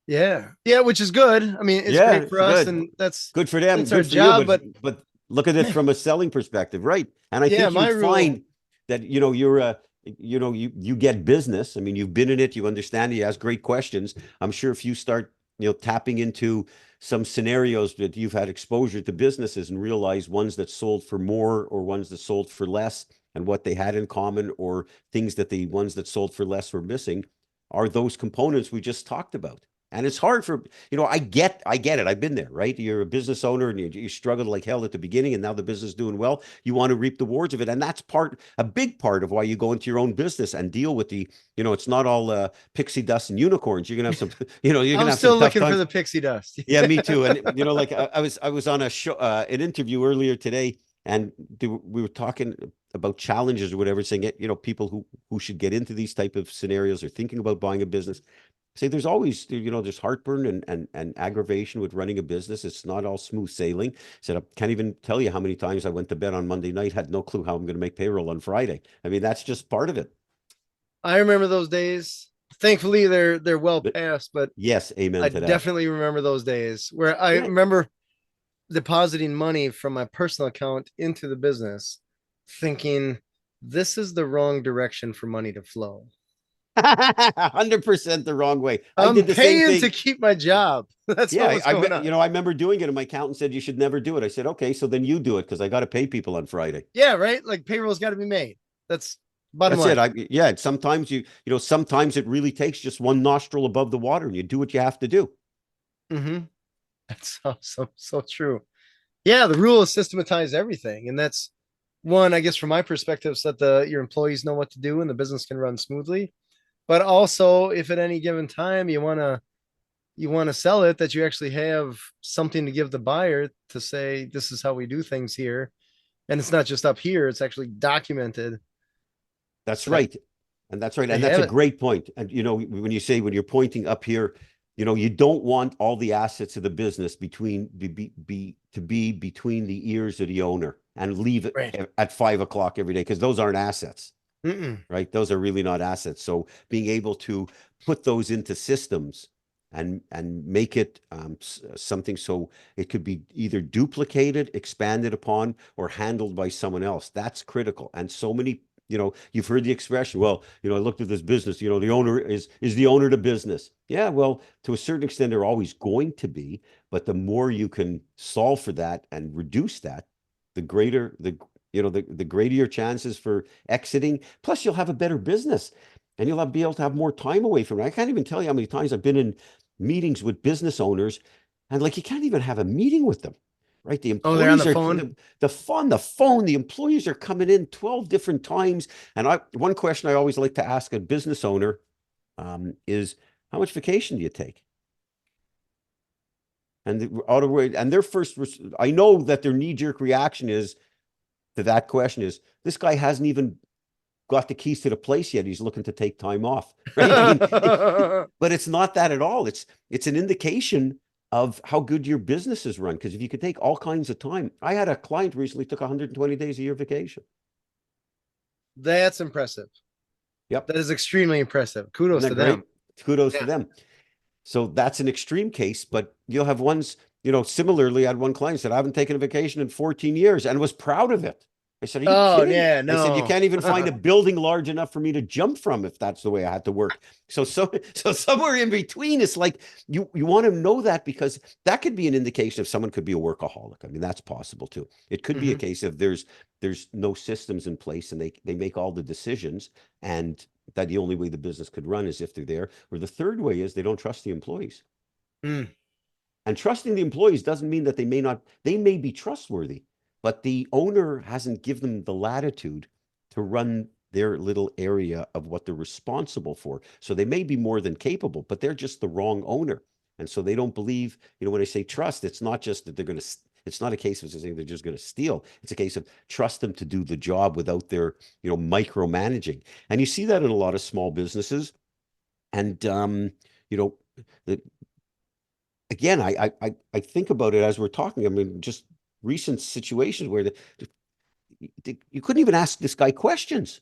Yeah. Yeah, which is good. I mean, it's Yeah, great for it's us, good. and that's Good for them, that's our good for you. job. But But look at it from a selling perspective, right? And I yeah, think you my would rule, find that you're you get business. I mean, you've been in it, you understand it, you ask great questions. I'm sure if you start tapping into some scenarios that you've had exposure to businesses and realize ones that sold for more or ones that sold for less and what they had in common, or things that the ones that sold for less were missing, are those components we just talked about. And it's hard for, I get it. I've been there, right? You're a business owner and you struggled like hell at the beginning, and now the business is doing well. You want to reap the rewards of it. And that's a big part of why you go into your own business and deal with it's not all pixie dust and unicorns. You're going to have some, you're going to I'm have some still tough looking for times. the pixie dust. Yeah, me too. And like I was on a show, an interview earlier today, and we were talking about challenges or whatever, saying people who should get into these type of scenarios or thinking about buying a business. Say there's always there's heartburn and aggravation with running a business. It's not all smooth sailing. Said I can't even tell you how many times I went to bed on Monday night, had no clue how I'm going to make payroll on Friday. I mean, that's just part of it. I remember those days. Thankfully, they're well But past, but yes, I amen to that. definitely remember those days where I Yeah. remember depositing money from my personal account into the business, thinking this is the wrong direction for money to flow. 100% the wrong way. I I'm did the same paying to thing. keep my job. That's Yeah, what was going on. I remember doing it, and my accountant said you should never do it. I said, okay, so then you do it because I got to pay people on Friday. Yeah, right. Like payroll's got to be made. That's bottom That's it. line. Yeah, sometimes sometimes it really takes just one nostril above the water, and you do what you have to do. Mm-hmm. That's so true. Yeah, the rule is systematize everything, and that's one, I guess, from my perspective, so that your employees know what to do and the business can run smoothly. But also, if at any given time you want to sell it, that you actually have something to give the buyer to say this is how we do things here, and it's not just up here; it's actually documented That's so that right. And that's right. they And that's have a it. great point. And when you're pointing up here, you don't want all the assets of the business be between the ears of the owner and leave it Right. at 5 o'clock every day, because those aren't assets, Mm-mm. right? Those are really not assets. So being able to put those into systems and make it something so it could be either duplicated, expanded upon, or handled by someone else. That's critical. And so many, you've heard the expression, well, I looked at this business, the owner is the owner of the business. Yeah, well, to a certain extent, they're always going to be, but the more you can solve for that and reduce that, the greater the greater your chances for exiting. Plus, you'll have a better business, and be able to have more time away from it. I can't even tell you how many times I've been in meetings with business owners, and like you can't even have a meeting with them, right? The Oh, they're on employees the are phone. the phone, the employees are coming in 12 different times. And one question I always like to ask a business owner is, how much vacation do you take? And their first, I know that their knee-jerk reaction is to that question is, this guy hasn't even got the keys to the place yet. He's looking to take time off, right? I mean, but it's not that at all. It's an indication of how good your business is run. Because if you could take all kinds of time, I had a client recently took 120 days a year vacation. That's impressive. Yep. That is extremely impressive. Isn't Kudos that to great? them. Kudos to Yeah. them. So that's an extreme case, but you'll have ones, similarly, I had one client said, I haven't taken a vacation in 14 years and was proud of it. I said, are you Oh kidding? yeah, I said, you no. can't even find a building large enough for me to jump from if that's the way I had to work. So somewhere in between, it's like you want to know that because that could be an indication of someone could be a workaholic. I mean, that's possible too. It could be a Hmm. case of there's no systems in place and they make all the decisions and that the only way the business could run is if they're there. Or the third way is they don't trust the employees. Mm. And trusting the employees doesn't mean that they may be trustworthy, but the owner hasn't given them the latitude to run their little area of what they're responsible for. So they may be more than capable, but they're just the wrong owner. And so they don't believe, when I say trust, it's not just that it's not a case of saying they're just going to steal. It's a case of trust them to do the job without their, micromanaging. And you see that in a lot of small businesses. And, you know, the, again, I think about it as we're talking. I mean, just recent situations where you couldn't even ask this guy questions.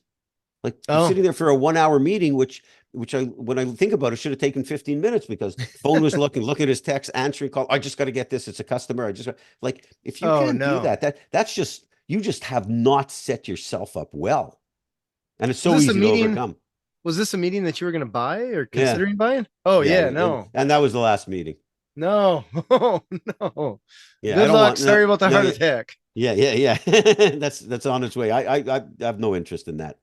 Like you're Oh, sitting there for a 1 hour meeting, which when I think about it, should have taken 15 minutes because phone was looking at his text, answering call. I just got to get this. It's a customer. Like if you oh can't do no. that's just you just have not set yourself up well, and it's Was so this a easy to meeting? overcome. Was this a meeting that you were going to buy or Yeah, considering buying? Oh yeah, yeah, and no, and that was the last meeting. no, oh, no. Yeah, I Good don't luck. want no, Sorry about the no, heart yeah, attack. yeah, yeah, yeah. That's on its way. I have no interest in that.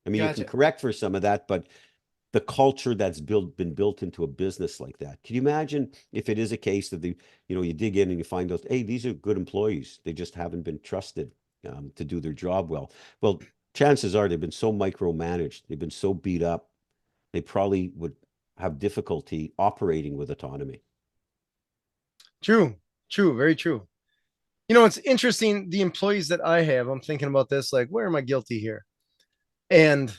I mean, you can Gotcha. correct for some of that, but the culture that's been built into a business like that. Can you imagine if it is a case that you dig in and you find out, hey, these are good employees. They just haven't been trusted to do their job well. Well, chances are they've been so micromanaged, they've been so beat up, they probably would have difficulty operating with autonomy. True, true, very true. It's interesting. The employees that I have, I'm thinking about this, like, where am I guilty here? And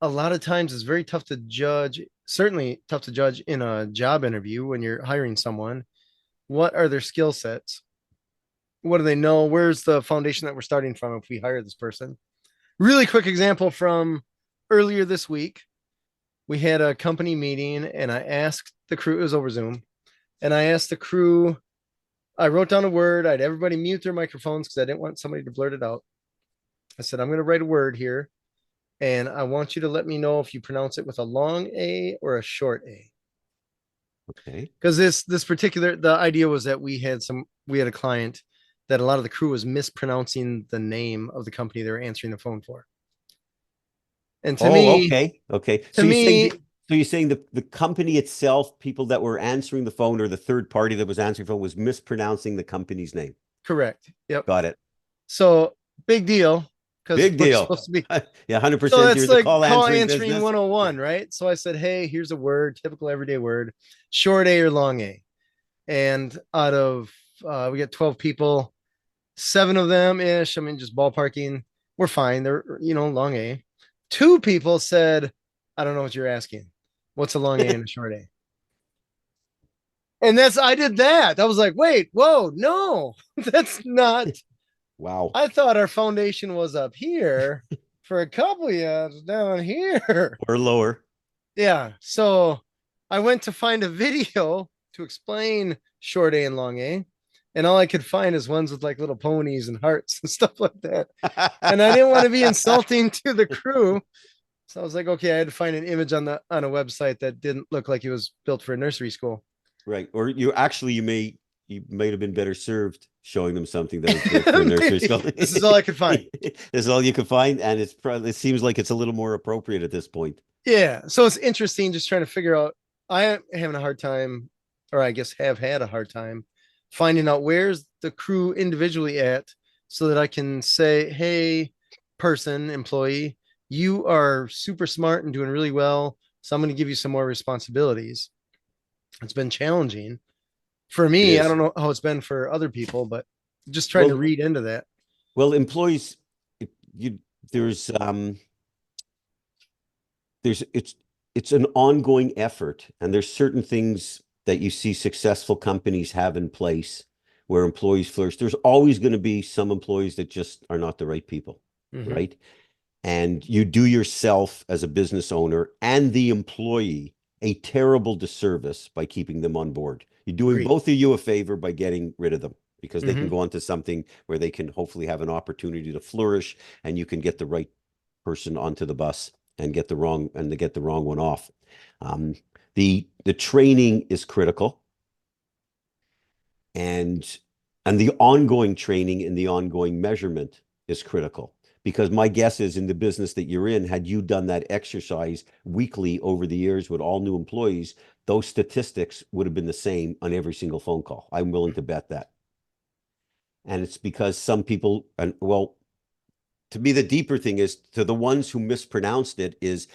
a lot of times it's very tough to judge, certainly tough to judge in a job interview when you're hiring someone. What are their skill sets? What do they know? Where's the foundation that we're starting from if we hire this person? Really quick example from earlier this week. We had a company meeting and I asked the crew, it was over Zoom, and I asked the crew, I wrote down a word. I had everybody mute their microphones because I didn't want somebody to blurt it out. I said, I'm going to write a word here and I want you to let me know if you pronounce it with a long A or a short A. Okay. Because this particular the idea was that we had a client that a lot of the crew was mispronouncing the name of the company they were answering the phone for. And to Oh, me, okay. Okay. to me, So you're saying the company itself, people that were answering the phone or the third party that was answering the phone was mispronouncing the company's name. correct. Yep. Got it. So big deal because Big we're deal. supposed to be. Yeah, So 100% you're that's in the like call call answering answering business. 101, right? So I said, hey, here's a word, typical everyday word, short A or long A. And out of, we got 12 people, seven of them ish, I mean, just ballparking, we're fine. They're, long A. Two people said, I don't know what you're asking. What's a long A and a short A? And I did that. I was like, wait, whoa, no, that's not. Wow. I thought our foundation was up here for a couple years down here. Or lower. Yeah. So I went to find a video to explain short A and long A. And all I could find is ones with like little ponies and hearts and stuff like that. And I didn't want to be insulting to the crew. So I was like, okay, I had to find an image on a website that didn't look like it was built for a nursery school. Right. Or you might have been better served showing them something that was built for a nursery school. This is all I could find. This is all you could find, and it seems like it's a little more appropriate at this point. Yeah. So it's interesting just trying to figure out. I am having a hard time, or I guess have had a hard time finding out where's the crew individually at so that I can say, hey, person, employee, you are super smart and doing really well. So I'm going to give you some more responsibilities. It's been challenging for It me. I is. don't know how it's been for other people, but just trying to Well, read into that. well, employees, you there's there's it's an ongoing effort, and there's certain things that you see successful companies have in place where employees flourish. There's always going to be some employees that just are not the right people, Mm-hmm. right? And you do yourself as a business owner and the employee a terrible disservice by keeping them on board. You're doing Agreed. both of you a favor by getting rid of them. because they can Hmm. go on to something where they can hopefully have an opportunity to flourish, and you can get the right person onto the bus and get the wrong one off. Um, the training is critical, and the ongoing training and the ongoing measurement is critical, because my guess is, in the business that you're in, had you done that exercise weekly over the years with all new employees, those statistics would have been the same on every single phone call. I'm willing to bet that. And it's because some people, and well, to me, the deeper thing is, to the ones who mispronounced it, is,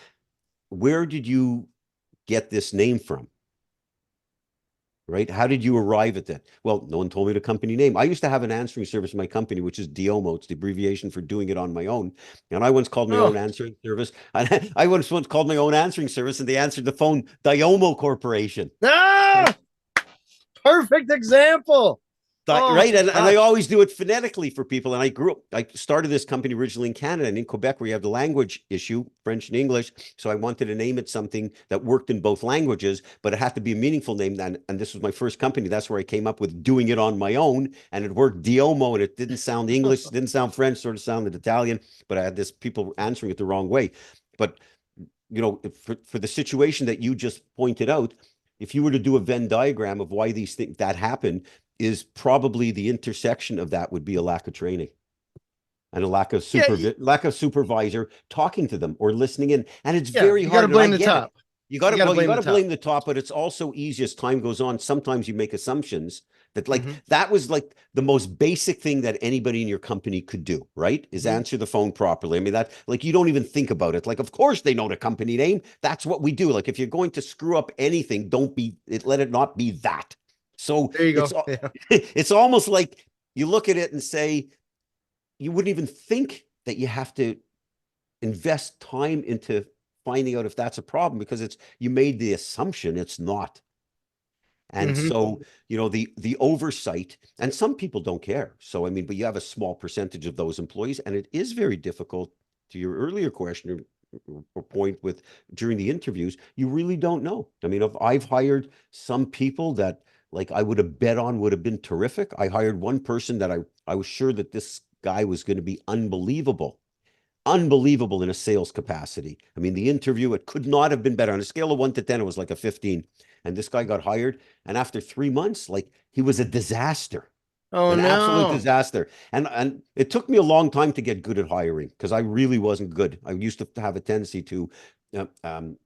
where did you get this name from? Right? How did you arrive at that? Well, no one told me the company name. I used to have an answering service in my company, which is DOMO. It's the abbreviation for doing it on my own. And I once called my own Oh, answering service. I once called my own answering service, and they answered the phone, Diomo Corporation. ah, perfect example. Oh Right. And I gosh. always do it phonetically for people. And I started this company originally in Canada and in Quebec, where you have the language issue, French and English. So I wanted to name it something that worked in both languages, but it had to be a meaningful name. And this was my first company. That's where I came up with doing it on my own. And it worked Diomo, and it didn't sound English, didn't sound French, sort of sounded Italian, but I had this people answering it the wrong way. But, for the situation that you just pointed out, if you were to do a Venn diagram of why these things that happen, is probably the intersection of that would be a lack of training and a Yeah, lack of supervisor talking to them or listening in. And it's yeah. very You got to hard. And I blame the get it. top. You got to You blame got the to top. blame the top, but it's also easy as time goes on. Sometimes you make assumptions that, like, Hmm. that was like the most basic thing that anybody in your company could do, right? Is Hmm. answer the phone properly. I mean, that, like, you don't even think about it. Like, of course they know the company name. That's what we do. Like, if you're going to screw up anything, let it not be that. So There you go. Yeah. it's almost like you look at it and say, you wouldn't even think that you have to invest time into finding out if that's a problem, because you made the assumption it's not. And Hmm. so, the oversight, and some people don't care. So, I mean, but you have a small percentage of those employees, and it is very difficult. To your earlier question or point, with during the interviews, you really don't know. I mean, if I've hired some people that, like, I would have bet on would have been terrific. I hired one person that I was sure that this guy was going to be unbelievable in a sales capacity. I mean, the interview, it could not have been better. On a scale of 1 to 10, it was like a 15. And this guy got hired. And after 3 months, like, he was a disaster, Oh an absolute no. disaster. And it took me a long time to get good at hiring, because I really wasn't good. I used to have a tendency to uh, um,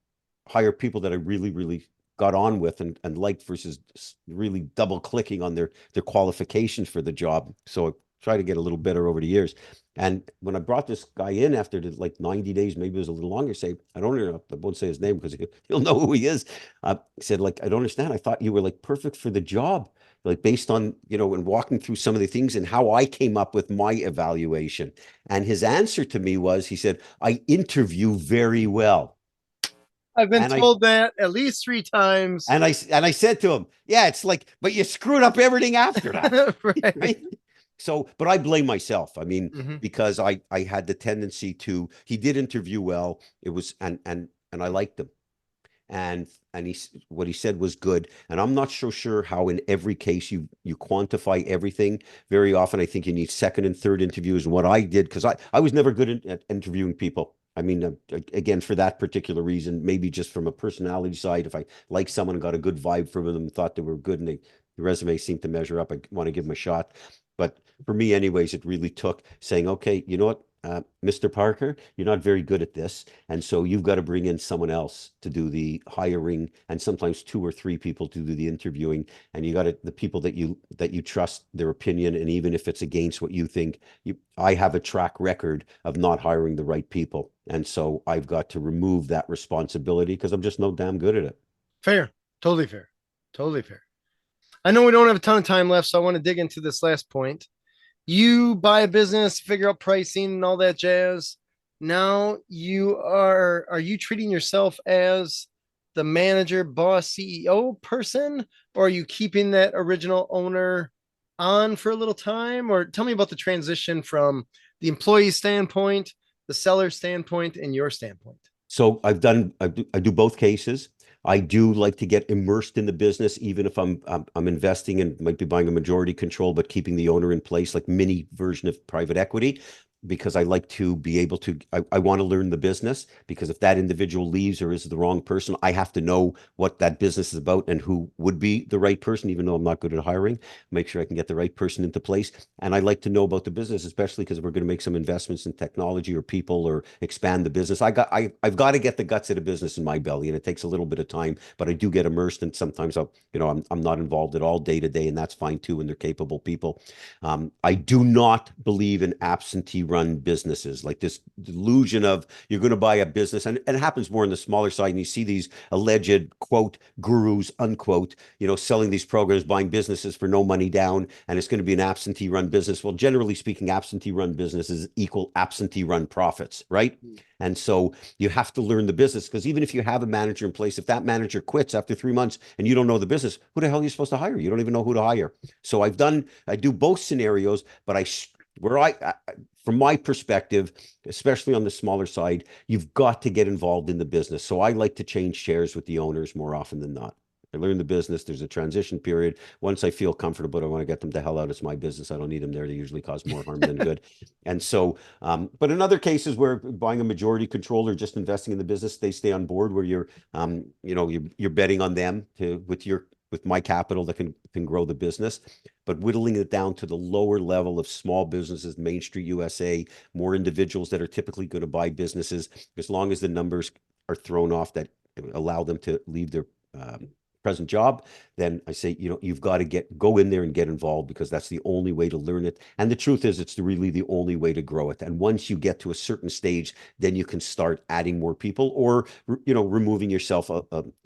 hire people that I really, really got on with and liked, versus really double clicking on their qualifications for the job. So I tried to get a little better over the years. And when I brought this guy in after like 90 days, maybe it was a little longer, say, I don't know, I won't say his name because he'll know who he is. He said, like, I don't understand. I thought you were, like, perfect for the job, like, based on, and walking through some of the things and how I came up with my evaluation. And his answer to me was, he said, I interview very well. I've been And I told that at least three times. and I said to him, yeah, it's like, but you screwed up everything after that. Right. Right? So, but I blame myself. I mean, Hmm. because I had the tendency to. He did interview well. It was and I liked him, and what he said was good. And I'm not so sure how in every case you quantify everything. Very often, I think you need second and third interviews. And what I did, because I was never good at interviewing people. I mean, again, for that particular reason, maybe just from a personality side, if I like someone and got a good vibe from them and thought they were good, and the resume seemed to measure up, I want to give them a shot. But for me, anyways, it really took saying, okay, you know what, Mr. Parker, you're not very good at this. And so you've got to bring in someone else to do the hiring, and sometimes two or three people to do the interviewing. And you got the people that you trust their opinion. And even if it's against what you think, I have a track record of not hiring the right people. And so I've got to remove that responsibility, because I'm just no damn good at it. Fair. Totally fair. Totally fair. I know we don't have a ton of time left, so I want to dig into this last point. You buy a business, figure out pricing and all that jazz. Now are you treating yourself as the manager, boss, CEO person, or are you keeping that original owner on for a little time? Or tell me about the transition from the employee standpoint, the seller standpoint, and your standpoint. So I do both cases. I do like to get immersed in the business, even if I'm investing and might be buying a majority control, but keeping the owner in place, like mini version of private equity, because I like to be able to, I want to learn the business, because if that individual leaves or is the wrong person, I have to know what that business is about and who would be the right person, even though I'm not good at hiring, make sure I can get the right person into place. And I like to know about the business, especially because we're going to make some investments in technology or people or expand the business. I've got to get the guts of the business in my belly, and it takes a little bit of time, but I do get immersed, and sometimes I'm not involved at all day to day, and that's fine too, and they're capable people. I do not believe in absentee-run businesses, like this delusion of you're going to buy a business, and it happens more on the smaller side. And you see these alleged quote gurus unquote, selling these programs, buying businesses for no money down, and it's going to be an absentee-run business. Well, generally speaking, absentee-run businesses equal absentee-run profits, right? And so you have to learn the business, because even if you have a manager in place, if that manager quits after 3 months and you don't know the business, who the hell are you supposed to hire? You don't even know who to hire. So I do both scenarios, but from my perspective, especially on the smaller side, you've got to get involved in the business. So I like to change shares with the owners more often than not. I learn the business. There's a transition period. Once I feel comfortable, I want to get them the hell out. It's my business. I don't need them there. They usually cause more harm than good. And so, but in other cases where buying a majority control or just investing in the business, they stay on board, where you're betting on them with my capital that can grow the business. But whittling it down to the lower level of small businesses, Main Street USA, more individuals that are typically going to buy businesses, as long as the numbers are thrown off that allow them to leave their present job, then I say, you've got to go in there and get involved, because that's the only way to learn it. And the truth is, it's really the only way to grow it. And once you get to a certain stage, then you can start adding more people, or, removing yourself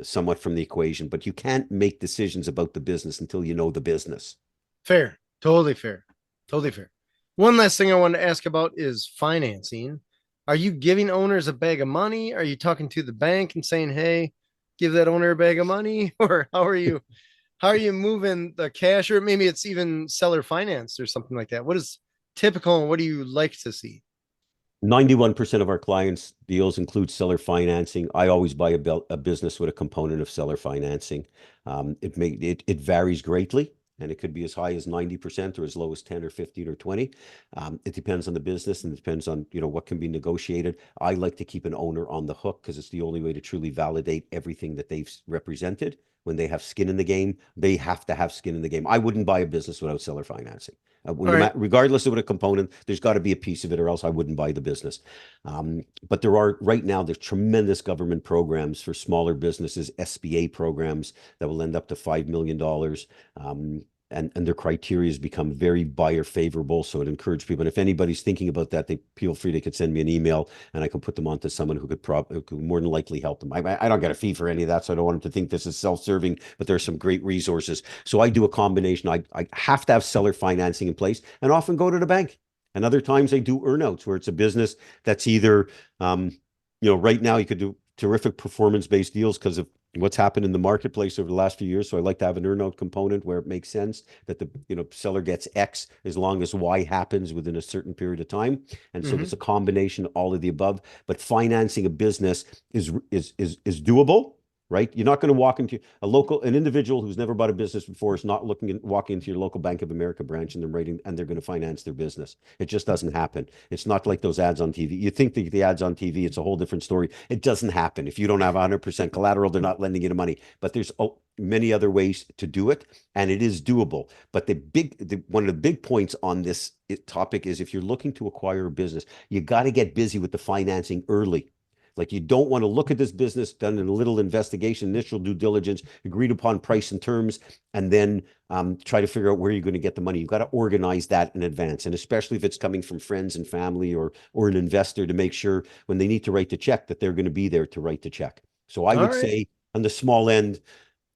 somewhat from the equation. But you can't make decisions about the business until you know the business. Fair. Totally fair. Totally fair. One last thing I wanted to ask about is financing. Are you giving owners a bag of money? Are you talking to the bank and saying, "Hey, give that owner a bag of money"? Or how are you moving the cash? Or maybe it's even seller finance or something like that. What is typical and what do you like to see? 91% of our clients' deals include seller financing. I always buy a business with a component of seller financing. It varies greatly, and it could be as high as 90% or as low as 10 or 15 or 20. It depends on the business, and it depends on what can be negotiated. I like to keep an owner on the hook, because it's the only way to truly validate everything that they've represented. When they have skin in the game, they have to have skin in the game. I wouldn't buy a business without seller financing. All right. Regardless of what a component, there's got to be a piece of it, or else I wouldn't buy the business. But right now, there's tremendous government programs for smaller businesses, SBA programs that will end up to $5 million. And their criteria has become very buyer favorable. So it encourages people. And if anybody's thinking about that, they could send me an email, and I can put them on to someone who could more than likely help them. I don't get a fee for any of that, so I don't want them to think this is self-serving, but there's some great resources. So I do a combination. I have to have seller financing in place, and often go to the bank. And other times I do earnouts, where it's a business that's either, right now you could do terrific performance-based deals because of what's happened in the marketplace over the last few years. So I like to have an earnout component where it makes sense that the seller gets X as long as Y happens within a certain period of time. And so it's a combination of all of the above. But financing a business is doable. Right? You're not going to walk into an individual who's never bought a business before is not walking into your local Bank of America branch and they're going to finance their business. It just doesn't happen. It's not like those ads on TV. You think the ads on TV, it's a whole different story. It doesn't happen. If you don't have 100% collateral, they're not lending you the money. But there's many other ways to do it, and it is doable. But one of the big points on this topic is, if you're looking to acquire a business, you got to get busy with the financing early. Like, you don't want to look at this business, done in a little investigation, initial due diligence, agreed upon price and terms, and then try to figure out where you're going to get the money. You've got to organize that in advance. And especially if it's coming from friends and family or an investor, to make sure when they need to write the check that they're going to be there to write the check. So I would say on the small end,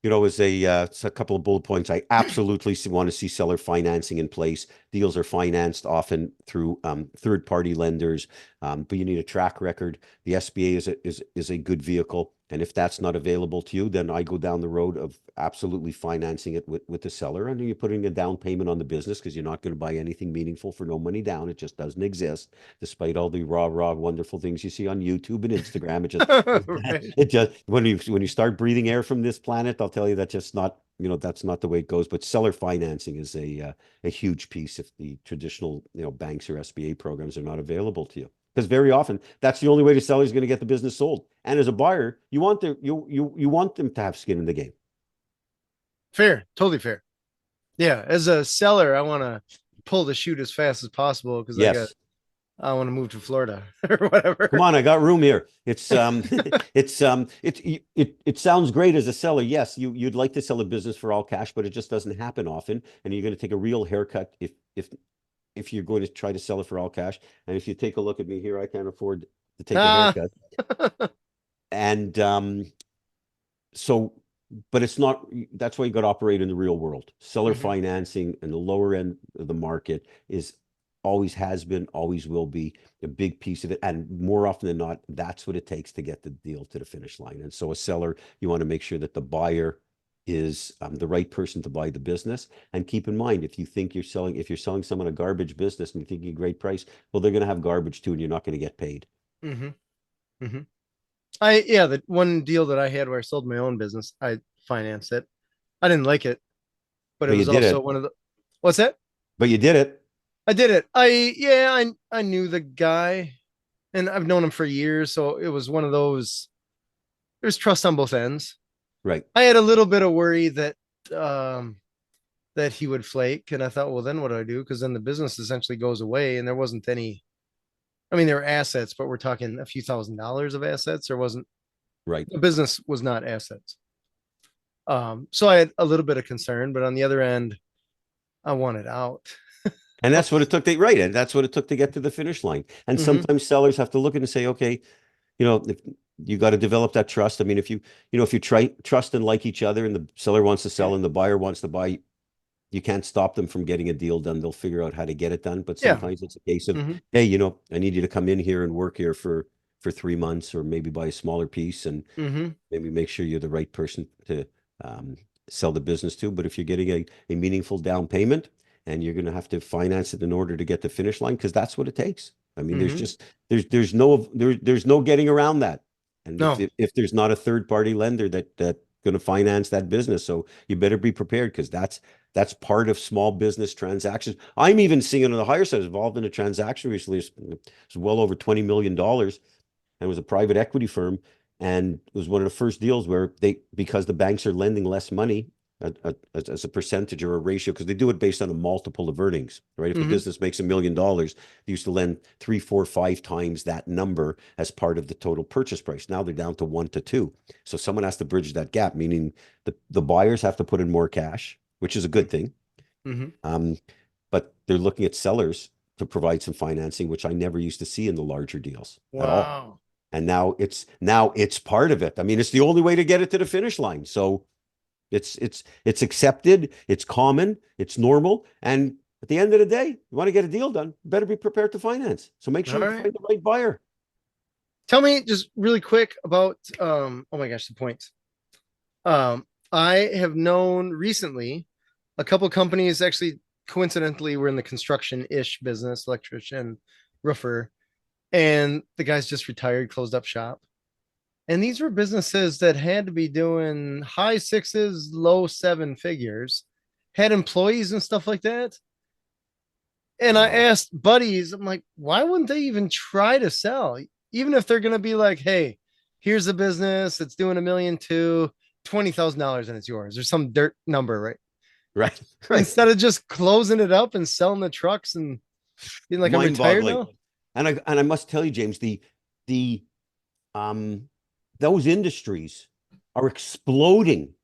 as it's a couple of bullet points, I absolutely want to see seller financing in place. Deals are financed often through third-party lenders, but you need a track record. The SBA is a good vehicle. And if that's not available to you, then I go down the road of absolutely financing it with the seller. And then you're putting a down payment on the business because you're not going to buy anything meaningful for no money down. It just doesn't exist, despite all the raw, wonderful things you see on YouTube and Instagram. Right. It just when you start breathing air from this planet, I'll tell you that's just not, that's not the way it goes. But seller financing is a huge piece if the traditional, banks or SBA programs are not available to you. Because very often that's the only way the seller is going to get the business sold. And as a buyer, you want them to have skin in the game. Fair. Totally fair. Yeah. As a seller, I want to pull the chute as fast as possible because Yes. I want to move to Florida or Come whatever. on, I got room here. It's it sounds great as a seller. Yes, you'd like to sell a business for all cash, but it just doesn't happen often. And you're going to take a real haircut if you're going to try to sell it for all cash. And if you take a look at me here, I can't afford to take a Ah. haircut. And so, but it's not, that's why you got to operate in the real world. Seller financing and the lower end of the market always has been, always will be a big piece of it. And more often than not, that's what it takes to get the deal to the finish line. And so a seller, you want to make sure that the buyer is the right person to buy the business. And keep in mind, if you're selling someone a garbage business and you think you get a great price, well, they're going to have garbage too, and you're not going to get paid. Mm-hmm. Mm-hmm. The one deal that I had where I sold my own business, I financed it. I didn't like it, but it But you was did also it. one of the, what's that? But you did it. I did it. I knew the guy and I've known him for years. So it was one of those, there's trust on both ends. Right. I had a little bit of worry um, that he would flake. And I thought, well, then what do I do? Because then the business essentially goes away and there wasn't any, I mean, there were assets, but we're talking a few $1,000s of assets. There wasn't, Right. the business was not assets. So I had a little bit of concern, but on the other end, I wanted out. And that's what it took to, right. And that's what it took to get to the finish line. And sometimes sellers have to look at it and say, okay, if you got to develop that trust. I mean, if you try trust and like each other and the seller wants to sell and the buyer wants to buy, you can't stop them from getting a deal done. They'll figure out how to get it done. But Yeah. sometimes it's a case of, hey, I need you to come in here and work here for 3 months, or maybe buy a smaller piece and maybe make sure you're the right person to sell the business to. But if you're getting a meaningful down payment and you're going to have to finance it in order to get the finish line, because that's what it takes. I mean, there's no getting around that. And No. if there's not a third party lender that going to finance that business, so you better be prepared, because that's part of small business transactions. I'm even seeing it on the higher side. I was involved in a transaction recently. It's well over $20 million, and it was a private equity firm, and it was one of the first deals where because the banks are lending less money as a percentage or a ratio, because they do it based on a multiple of earnings, right? If the business makes $1 million, they used to lend 3, 4, 5 times that number as part of the total purchase price. Now they're down to 1 to 2. So someone has to bridge that gap, meaning the buyers have to put in more cash, which is a good thing. But they're looking at sellers to provide some financing, which I never used to see in the larger deals at all. And now it's part of it. I mean, it's the only way to get it to the finish line. So it's accepted, it's common, it's normal. And at the end of the day, you want to get a deal done, you better be prepared to finance. So make sure you find the right buyer. Tell me just really quick about oh my gosh, the points. I have known recently a couple companies, actually coincidentally were in the construction-ish business, electrician, roofer, and the guys just retired, closed up shop. And these were businesses that had to be doing high 6s, low 7 figures, had employees and stuff like that. And I asked buddies, I'm like, why wouldn't they even try to sell? Even if they're going to be like, hey, here's a business, it's doing $1.2 million, $20,000 and it's yours, or some dirt number, right? Right. Instead of just closing it up and selling the trucks and being like, I'm retired now. And I must tell you, James, those industries are exploding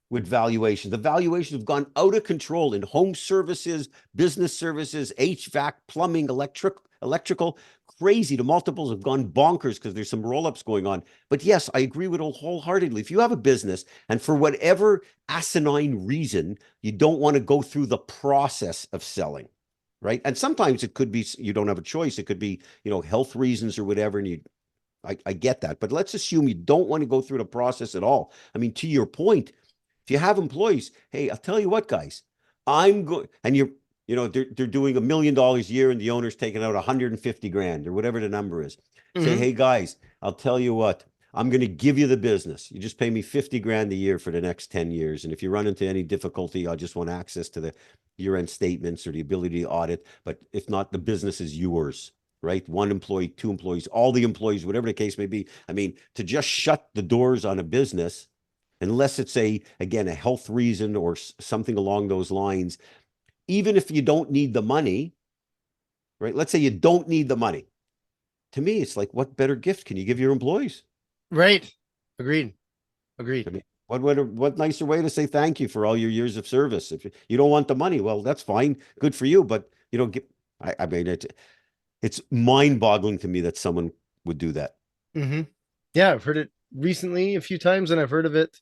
with valuation. The valuations have gone out of control in home services, business services, HVAC, plumbing, electrical. Crazy. The multiples have gone bonkers because there's some roll-ups going on. But yes, I agree with it wholeheartedly. If you have a business and for whatever asinine reason, you don't want to go through the process of selling, right? And sometimes it could be you don't have a choice. It could be, health reasons or whatever, and I get that. But let's assume you don't want to go through the process at all. I mean, to your point, if you have employees, hey, I'll tell you what, guys, I'm going, and they're doing $1 million a year and the owner's taking out 150 grand or whatever the number is. Say, hey guys, I'll tell you what, I'm going to give you the business. You just pay me 50 grand a year for the next 10 years. And if you run into any difficulty, I just want access to the year-end statements or the ability to audit. But if not, the business is yours, right? 1 employee, 2 employees, all the employees, whatever the case may be. I mean, to just shut the doors on a business, unless it's again, a health reason or something along those lines, even if you don't need the money, right? Let's say you don't need the money. To me, it's like, what better gift can you give your employees? Right. Agreed. I mean, what nicer way to say thank you for all your years of service? If you don't want the money, well, that's fine. Good for you. But you don't get, I mean, it's mind-boggling to me that someone would do that. Yeah, I've heard it recently a few times, and I've heard of it.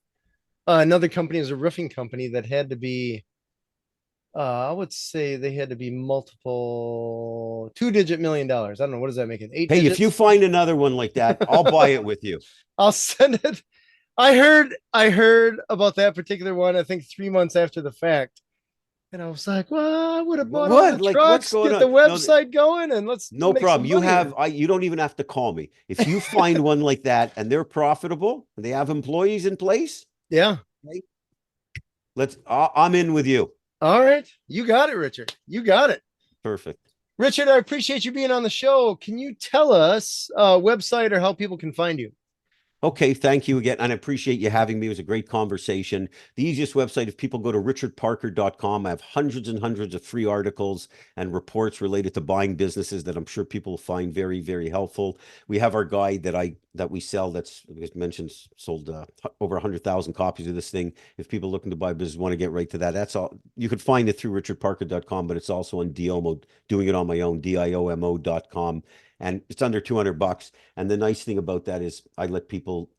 Another company is a roofing company that had to be, I would say they had to be multiple 2-digit $1 million. I don't know. What does that make it? 8 Hey, digits? if you find another one like that, I'll buy it with you. I'll send it. I heard about that particular one, I think 3 months after the fact. And I was like, well, I would have bought all the trucks, get the website going, and let's no problem. You don't even have to call me. If you find one like that and they're profitable and they have employees in place. Yeah. Right? I'm in with you. All right. You got it, Richard. You got it. Perfect. Richard, I appreciate you being on the show. Can you tell us a website or how people can find you? Okay, thank you again. And I appreciate you having me. It was a great conversation. The easiest website, if people go to richardparker.com, I have hundreds and hundreds of free articles and reports related to buying businesses that I'm sure people will find very, very helpful. We have our guide that we sell that's, as mentioned, sold over 100,000 copies of this thing. If people looking to buy business want to get right to that, that's all. You could find it through richardparker.com, but it's also on Diomo, doing it on my own, DIOMO.com. And it's under $200. And the nice thing about that is I let people,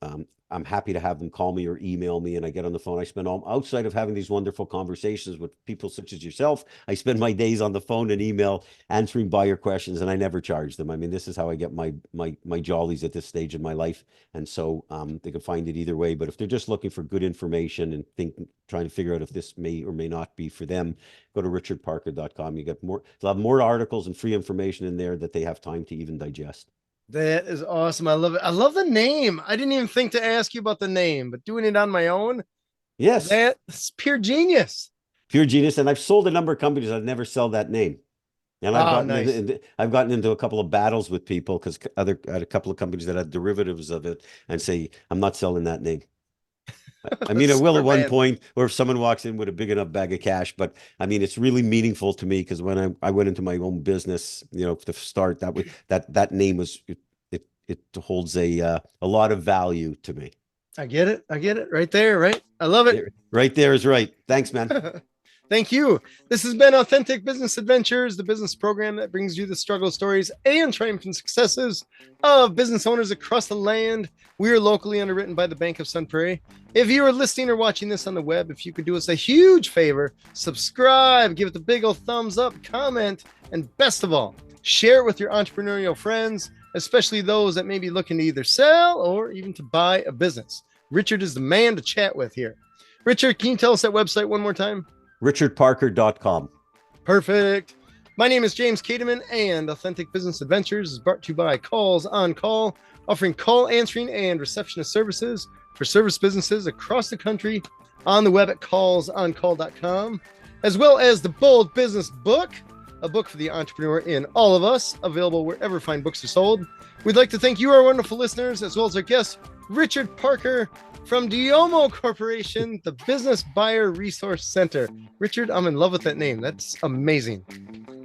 I'm happy to have them call me or email me, and I get on the phone. I spend outside of having these wonderful conversations with people such as yourself, I spend my days on the phone and email answering buyer questions, and I never charge them. I mean, this is how I get my jollies at this stage in my life. And so they can find it either way. But if they're just looking for good information and trying to figure out if this may or may not be for them, go to richardparker.com. You get they'll have more articles and free information in there that they have time to even digest. That is awesome. I love it. I love the name. I didn't even think to ask you about the name, but doing it on my own. Yes. That's pure genius. Pure genius. And I've sold a number of companies. I'd never sell that name. And I've gotten into a couple of battles with people because I had a couple of companies that had derivatives of it and say, I'm not selling that name. I mean, I will at one point, or if someone walks in with a big enough bag of cash, but I mean, it's really meaningful to me because when I went into my own business, to start, that name was, it holds a lot of value to me. I get it right there. Right. I love it. Right there is right. Thanks, man. Thank you. This has been Authentic Business Adventures, the business program that brings you the struggle stories and triumphant successes of business owners across the land. We are locally underwritten by the Bank of Sun Prairie. If you are listening or watching this on the web, if you could do us a huge favor, subscribe, give it the big old thumbs up, comment, and best of all, share it with your entrepreneurial friends, especially those that may be looking to either sell or even to buy a business. Richard is the man to chat with here. Richard, can you tell us that website one more time? richardparker.com. Perfect. My name is James Kademan, and Authentic Business Adventures is brought to you by Calls on Call, offering call answering and receptionist services for service businesses across the country on the web at callsoncall.com, as well as the Bold Business Book, a book for the entrepreneur in all of us, available wherever fine books are sold. We'd like to thank you, our wonderful listeners, as well as our guest, Richard Parker, from Diomo Corporation, the Business Buyer Resource Center. Richard, I'm in love with that name. That's amazing.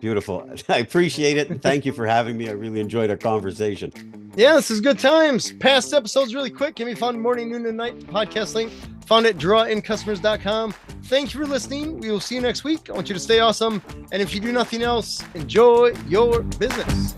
Beautiful. I appreciate it. And thank you for having me. I really enjoyed our conversation. Yeah, this is good times. Past episodes really quick can be found morning, noon, and night. Podcast link found at drawincustomers.com. Thank you for listening. We will see you next week. I want you to stay awesome. And if you do nothing else, enjoy your business.